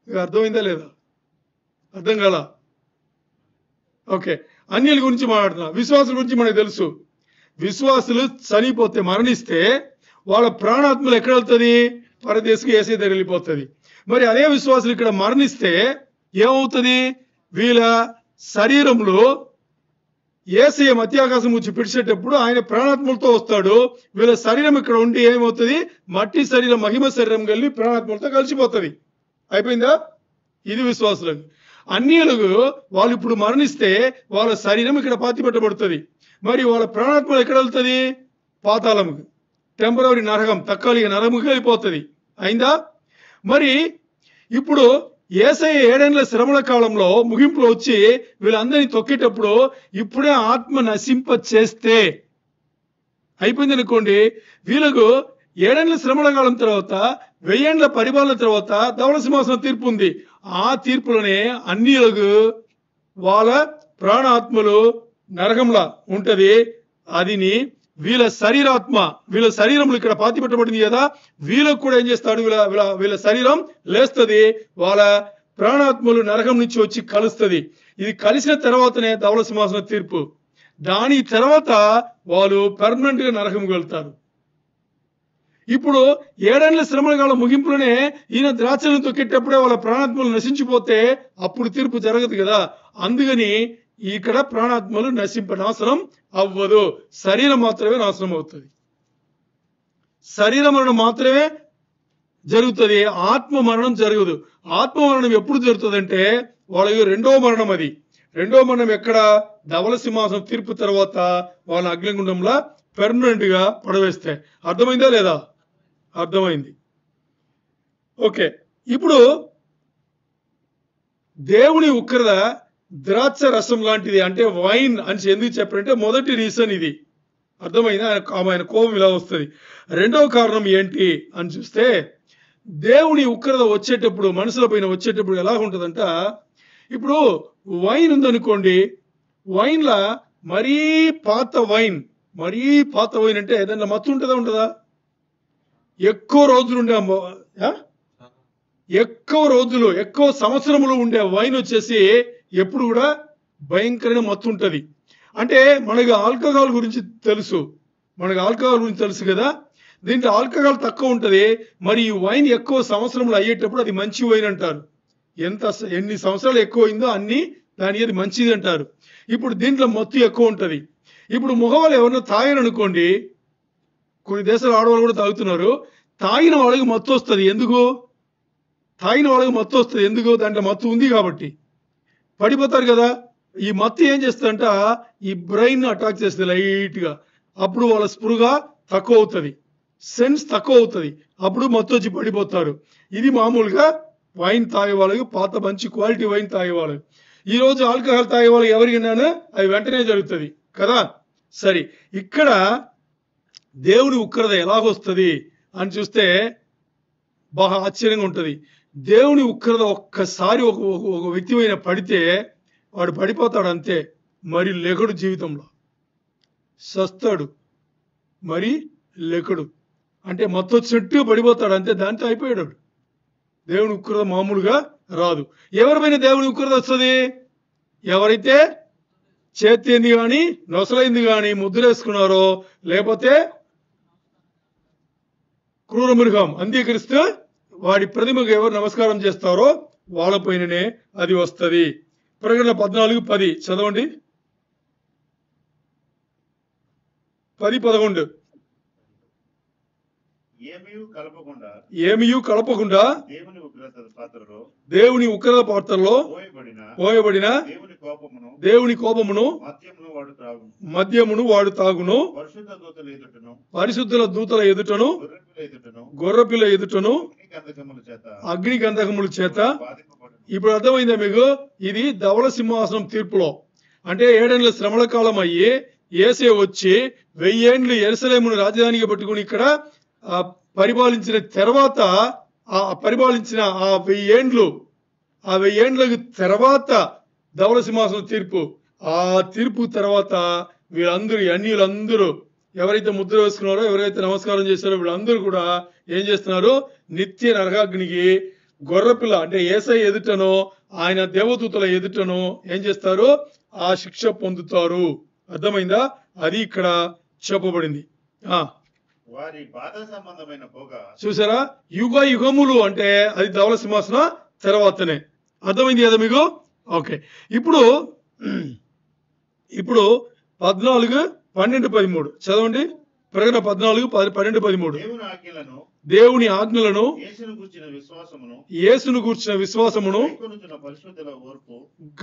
అర్థమైందా లేదా? అర్థం కాలా? ఓకే, అన్యుల గురించి మాట్లాడుతున్నా. విశ్వాసుల గురించి మనకు తెలుసు, విశ్వాసులు చనిపోతే, మరణిస్తే వాళ్ళ ప్రాణాత్మలు ఎక్కడ వెళ్తుంది? పరదేశకు యేసయ్య దగ్గర వెళ్ళిపోతుంది. మరి అదే విశ్వాసులు ఇక్కడ మరణిస్తే ఏమవుతుంది? వీళ్ళ శరీరంలో యేసయ్య మధ్యాకాశం వచ్చి పిడిచేటప్పుడు ఆయన ప్రాణాత్మలతో వస్తాడు, వీళ్ళ శరీరం ఇక్కడ ఉండి ఏమవుతుంది? మట్టి శరీరం మహిమ శరీరం కలిసి ప్రాణాత్మలతో కలిసిపోతుంది. అయిపోయిందా? ఇది విశ్వాసులకు. అన్యులకు వాళ్ళు ఇప్పుడు మరణిస్తే వాళ్ళ శరీరం ఇక్కడ పాతి పెట్టబడుతుంది, మరి వాళ్ళ ప్రాణాత్మ ఎక్కడ వెళ్తుంది? పాతాళముకు, టెంపరరీ నరకం, తక్కాలిక నరకముకి వెళ్ళిపోతుంది. అయిందా? మరి ఇప్పుడు యేసయ్య 7 ఏళ్ల శ్రమల కాలంలో ముగింపులో వచ్చి వీళ్ళందరినీ తొక్కేటప్పుడు ఇప్పుడే ఆత్మ నశింప చేస్తే అయిపోయింది అనుకోండి. వీళ్ళకు 7 ఏళ్ల శ్రమల కాలం తర్వాత 1000 ఏళ్ల పరిపాలన తర్వాత ధవల సింహాసనం తీర్పు ఉంది. ఆ తీర్పులోనే అన్యులకు వాళ్ళ ప్రాణాత్మలు నరకంలా ఉంటది. అదిని వీళ్ళ శరీరంలో ఇక్కడ పాతి పెట్టబడింది కదా, వీళ్ళకు కూడా ఏం చేస్తాడు? వీళ్ళ శరీరం లేస్తుంది, వాళ్ళ ప్రాణాత్మలు నరకం నుంచి వచ్చి కలుస్తుంది. ఇది కలిసిన తర్వాతనే ధవల సింహాసన తీర్పు. దాని తర్వాత వాళ్ళు పర్మనెంట్ గా నరకంకి వెళ్తారు. ఇప్పుడు 7 ఏళ్ల శ్రమల కాలం ముగింపులోనే ఈయన ద్రాక్షలను తొక్కేటప్పుడే వాళ్ళ ప్రాణాత్మలు నశించిపోతే అప్పుడు తీర్పు జరగదు కదా. అందుకని ఇక్కడ ప్రాణాత్మలు నాశనం అవ్వదు, శరీరం మాత్రమే నాశనం అవుతుంది. శరీర మరణం మాత్రమే జరుగుతుంది, ఆత్మ మరణం జరగదు. ఆత్మ మరణం ఎప్పుడు జరుగుతుందంటే వాళ్ళకి రెండో మరణం. అది రెండో మరణం ఎక్కడ? ధవల సింహాసనం తీర్పు తర్వాత వాళ్ళ అగ్నిగుండంలో పెర్మనెంట్ గా పడవేస్తాయి. అర్థమైందా లేదా? అర్థమైంది. ఓకే, ఇప్పుడు దేవుని ఉగ్రత ద్రాక్ష రసం లాంటిది, అంటే వైన్ అని ఎందుకు చెప్పారంటే మొదటి రీజన్ ఇది. అర్థమైందా? ఆయన కోపం ఇలా వస్తుంది. రెండవ కారణం ఏంటి అని చూస్తే, దేవుని ఉగ్రత వచ్చేటప్పుడు మనుషుల పైన వచ్చేటప్పుడు ఎలా ఉంటుందంట, ఇప్పుడు వైన్ ఉందనుకోండి, వైన్లా మరీ పాత వైన్ అంటే దాంట్లో మత్తు ఉంటుందా ఉండదా? ఎక్కువ సంవత్సరములు ఉండే వైన్ వచ్చేసి ఎప్పుడు కూడా భయంకరమైన మత్తు ఉంటుంది. అంటే మనకు ఆల్కహాల్ గురించి తెలుసు కదా. దీంట్లో ఆల్కహాల్ తక్కువ ఉంటుంది. మరి ఈ వైన్ ఎక్కువ సంవత్సరములు అయ్యేటప్పుడు అది మంచి వైన్ అంటారు. ఎన్ని సంవత్సరాలు ఎక్కువ అయిందో అన్ని దాని అది మంచిది అంటారు. ఇప్పుడు దీంట్లో మత్తు ఎక్కువ ఉంటుంది. ఇప్పుడు మగవాళ్ళు ఎవరన్నా తాగారనుకోండి, కొన్ని దేశాల ఆడవాళ్ళు కూడా తాగుతున్నారు, తాగిన వాళ్ళకి మత్తు వస్తుంది. ఎందుకు? దాంట్లో మత్తు ఉంది కాబట్టి పడిపోతారు కదా. ఈ మత్తు ఏం చేస్తుందంట, ఈ బ్రెయిన్ అటాక్ చేస్తుంది లైట్ గా. అప్పుడు వాళ్ళ స్పృహ తక్కువ అవుతుంది, సెన్స్ తక్కువ అవుతుంది, అప్పుడు మత్తు వచ్చి పడిపోతారు. ఇది మామూలుగా వైన్ తాగే వాళ్ళకి, పాత మంచి క్వాలిటీ వైన్ తాగే వాళ్ళకి. ఈ రోజు ఆల్కహాల్ తాగే వాళ్ళకి ఎవరికైనా అది వెంటనే జరుగుతుంది కదా. సరే, ఇక్కడ దేవుని ఉగ్రత ఎలాగొస్తుంది అని చూస్తే బాగా ఆశ్చర్యంగా ఉంటుంది. దేవుని ఉగ్రత ఒక్కసారి ఒక వ్యక్తి పైన పడితే వాడు పడిపోతాడు అంతే, మరి లెగడు, జీవితంలో సస్తాడు, మరి లెగడు. అంటే మత్తు వచ్చినట్టు పడిపోతాడు అంతే, దాంతో అయిపోయాడు. దేవుని ఉగ్రత మామూలుగా రాదు. ఎవరిపైన దేవుని ఉగ్రత వస్తుంది? ఎవరైతే చేతింది కానీ నొసలైంది కానీ ముద్రేసుకున్నారో, లేకపోతే క్రూర మృగం అంగీకరిస్తే వాడి ప్రతిమకు ఎవరు నమస్కారం చేస్తారో వాళ్ళపైననే అది వస్తుంది. ప్రకటన 14:10 చదవండి. 10:11 ఏమీ కలపకుండా దేవుని ఉగ్రత పాత్రలో పోయబడిన దేవుని కోపమును మద్యమును వాడు తాగును. పరిశుద్ధుల దూతల ఎదుటను గొర్రెపిల్ల ఎదుటను అగ్ని గంధకముల చేత. ఇప్పుడు అర్థమైందా మీకు? ఇది ధవల సింహాసనం తీర్పులో, అంటే 7 ఏళ్ల శ్రమల కాలం అయ్యి యేసే వచ్చి 1000 ఏండ్లు యెరూషలేమును రాజధానిగా పెట్టుకుని ఇక్కడ పరిపాలించిన తర్వాత, ఆ 1000 ఏండ్లకు తర్వాత ధవల సింహాసనం తీర్పు. ఆ తీర్పు తర్వాత వీళ్ళందరూ, అన్యులందరూ ఎవరైతే ముద్ర వేసుకున్నారో, ఎవరైతే నమస్కారం చేశారో వీళ్ళందరూ కూడా ఏం చేస్తున్నారు? నిత్య నరకాగ్నికి గొర్రెపిల్ల అంటే యేసయ్య ఎదుటనో ఆయన దేవదూతల ఎదుటనో ఏం చేస్తారు? ఆ శిక్ష పొందుతారు. అర్థమైందా? అది ఇక్కడ చెప్పబడింది. చూసారా? యుగములు అంటే అది ధవల సింహాసనం తర్వాతనే. అర్థమైంది కదా మీకు? ఓకే, ఇప్పుడు 14:12-13 చదవండి. ప్రకటన 14:12-13. దేవుని ఆజ్ఞలను యేసును గూర్చిన విశ్వాసమును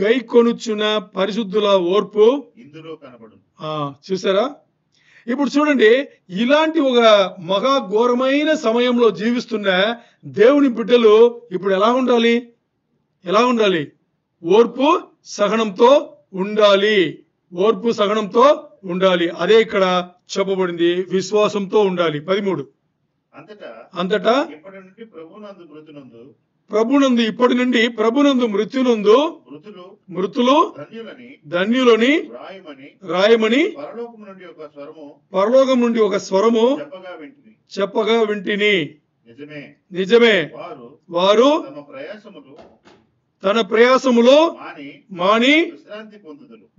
గైకొనుచున్న పరిశుద్ధుల ఓర్పు ఇందులో కనబడును. చూసారా? ఇప్పుడు చూడండి, ఇలాంటి ఒక మహాఘోరమైన సమయంలో జీవిస్తున్న దేవుని బిడ్డలు ఇప్పుడు ఎలా ఉండాలి? ఓర్పు సహనంతో ఉండాలి. అదే ఇక్కడ చెప్పబడింది, విశ్వాసంతో ఉండాలి. 13. అంతటా ఇప్పటి నుండి ప్రభునందు మృతులు ధన్యులని రాయమని పరలోకం నుండి ఒక స్వరము చెప్పగా వింటిని. నిజమే, వారు తన ప్రయాసములో మాని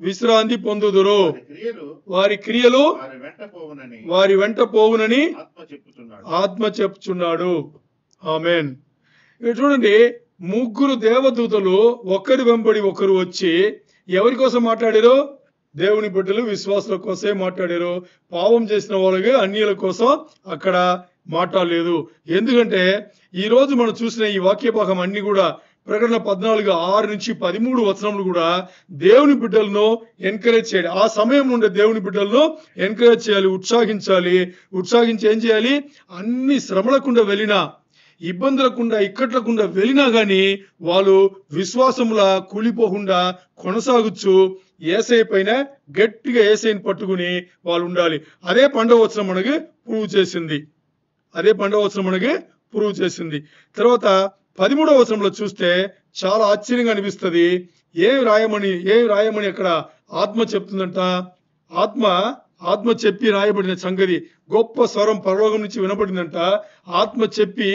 విశ్రాంతి పొందుదురు. వారి క్రియలు వారి వెంట పోవునని ఆత్మ చెప్తున్నాడు. ఆమేన్. ఇక్కడ చూడండి, ముగ్గురు దేవదూతలు ఒకరి వెంబడి ఒకరు వచ్చి ఎవరి కోసం మాట్లాడారు? దేవుని బిడ్డలు విశ్వాసుల కోసమే మాట్లాడారు. పాపం చేసిన వాళ్ళకి, అన్యుల కోసం అక్కడ మాట్లాడలేదు. ఎందుకంటే ఈ రోజు మనం చూసిన ఈ వాక్య భాగం అన్ని కూడా ప్రకటన 14:6-13 వచనములు కూడా దేవుని బిడ్డలను ఎంకరేజ్ చేయాలి. ఆ సమయం నుండి దేవుని బిడ్డలను ఎంకరేజ్ చేయాలి, ఉత్సాహించి ఏం చేయాలి? అన్ని శ్రమలకుండా వెళ్ళినా, ఇబ్బందులకుండా, ఇక్కట్లకుండా వెళ్ళినా గాని వాళ్ళు విశ్వాసములా కూలిపోకుండా కొనసాగుచు యేసయ్య పైన గట్టిగా యేసయ్యని పట్టుకుని వాళ్ళు ఉండాలి. అదే 12వ వచనం మనకి ప్రూవ్ చేసింది. తర్వాత 13వ వచనంలో చూస్తే చాలా ఆశ్చర్యంగా అనిపిస్తుంది. ఏం రాయమని అక్కడ ఆత్మ చెప్తుందంట. ఆత్మ చెప్పి రాయబడిన సంగతి, గొప్ప స్వరం పరలోకం నుంచి వినబడిందంట. ఆత్మ చెప్పి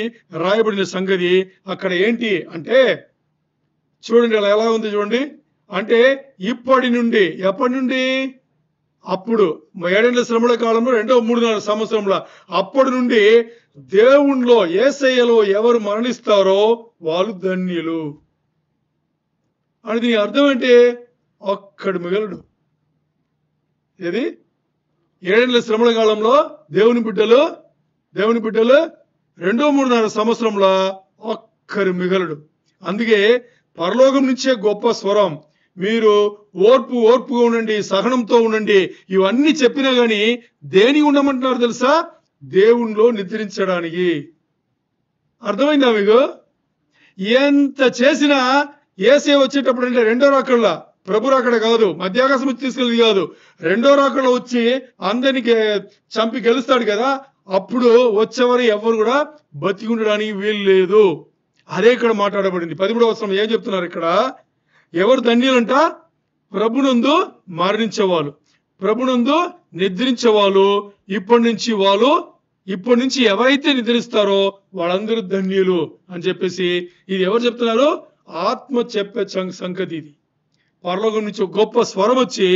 రాయబడిన సంగతి అక్కడ ఏంటి అంటే, చూడండి అలా ఎలా ఉంది చూడండి. అంటే ఇప్పటి నుండి, ఎప్పటి నుండి? అప్పుడు 7 శ్రమల కాలంలో 3.5 సంవత్సరంలో అప్పటి నుండి దేవునిలో, యేసయ్యలో ఎవరు మరణిస్తారో వాళ్ళు ధన్యులు. అని దీని అర్థం ఏంటి? ఒక్కడు మిగలడు. ఏది? 7 శ్రమల కాలంలో దేవుని బిడ్డలు 3.5 సంవత్సరంలో ఒక్కరు మిగలడు. అందుకే పరలోకం నుంచే గొప్ప స్వరం, మీరు ఓర్పుగా ఉండండి, సహనంతో ఉండండి, ఇవన్నీ చెప్పినా గాని దేనికి ఉండమంటున్నారు తెలుసా? దేవునిలో నిద్రించడానికి. అర్థమైందా మీకు? ఎంత చేసినా యేసయ్య వచ్చేటప్పుడు అంటే రెండో రాకడలా, ప్రభు రాకడ కాదు, మధ్యాకాశం వచ్చి తీసుకెళ్ళి కాదు, రెండో రాకడ వచ్చి అందరినీ చంపి గెలుస్తాడు కదా, అప్పుడు వచ్చేవారు ఎవరు కూడా బతికి ఉండడానికి వీలు లేదు. అదే ఇక్కడ మాట్లాడబడింది. 13వ వచనం ఏం చెప్తున్నారు ఇక్కడ? ఎవరు ధన్యులంట? ప్రభునందు మరణించేవాళ్ళు, ప్రభునందు నిద్రించేవాళ్ళు. ఇప్పటి నుంచి ఎవరైతే నిద్రిస్తారో వాళ్ళందరూ ధన్యులు అని చెప్పేసి ఇది ఎవరు చెప్తున్నారు? ఆత్మ చెప్పే సంగతి ఇది. పరలోకం నుంచి ఒక గొప్ప స్వరం వచ్చి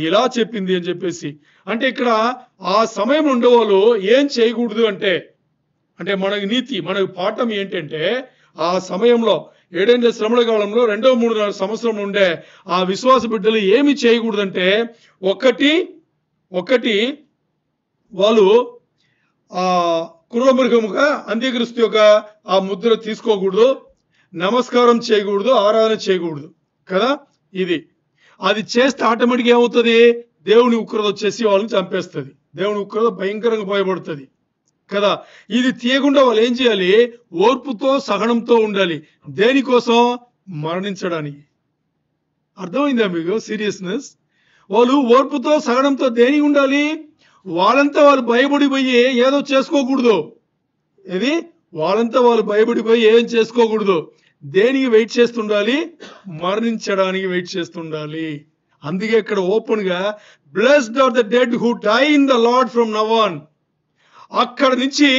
ఇలా చెప్పింది అని చెప్పేసి. అంటే ఇక్కడ ఆ సమయం ఉండేవాళ్ళు ఏం చేయకూడదు అంటే మనకి నీతి, మనకి పాఠం ఏంటంటే, ఆ సమయంలో 7 శ్రమల కాలంలో 3.5 సంవత్సరం ఉండే ఆ విశ్వాస బిడ్డలు ఏమి చేయకూడదంటే, ఒకటి వాళ్ళు ఆ కుర్రమృగముగా అంత్యక్రీస్తు యొక్క ఆ ముద్ర తీసుకోకూడదు, నమస్కారం చేయకూడదు, ఆరాధన చేయకూడదు కదా. అది చేస్తే ఆటోమేటిక్ ఏమవుతుంది? దేవుని ఉగ్రత వచ్చేసి వాళ్ళని చంపేస్తుంది. దేవుని ఉగ్రత భయంకరంగా భయపడుతుంది కదా. ఇది తీయకుండా వాళ్ళు ఏం చేయాలి? ఓర్పుతో, సహనంతో ఉండాలి. దేనికోసం? మరణించడానికి. అర్థమైందా మీకు సీరియస్నెస్? వాళ్ళు ఓర్పుతో, సహనంతో దేనికి ఉండాలి? వాళ్ళంతా వాళ్ళు భయపడిపోయి ఏదో చేసుకోకూడదు. వాళ్ళు భయపడిపోయి ఏం చేసుకోకూడదు. దేనికి వెయిట్ చేస్తుండాలి? మరణించడానికి వెయిట్ చేస్తుండాలి. అందుకే ఇక్కడ ఓపెన్ గా blessed are the dead who die in the Lord from now on. అక్కడ నుంచి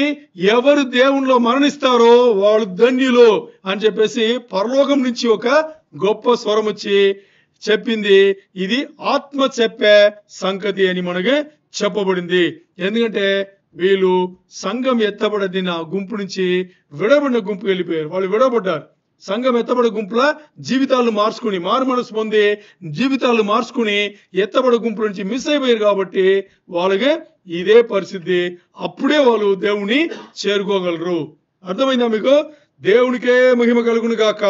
ఎవరు దేవునిలో మరణిస్తారో వాళ్ళు ధన్యులు అని చెప్పేసి పరలోకం నుంచి ఒక గొప్ప స్వరం వచ్చి చెప్పింది. ఇది ఆత్మ చెప్పే సంగతి అని మనకి చెప్పబడింది. ఎందుకంటే వీళ్ళు సంఘం ఎత్తబడిన గుంపు నుంచి విడబడిన గుంపు వెళ్ళిపోయారు. వాళ్ళు విడబడ్డారు. సంఘం ఎత్తబడే గుంపుల జీవితాలను మార్చుకుని, మారు మనసు పొంది జీవితాలు మార్చుకుని ఎత్తబడే గుంపు నుంచి మిస్ అయిపోయారు. కాబట్టి వాళ్ళకి ఇదే పరిస్థితి. అప్పుడే వాళ్ళు దేవుని చేరుకోగలరు. అర్థమైందా మీకు? దేవునికే మహిమ కలుగును గాక.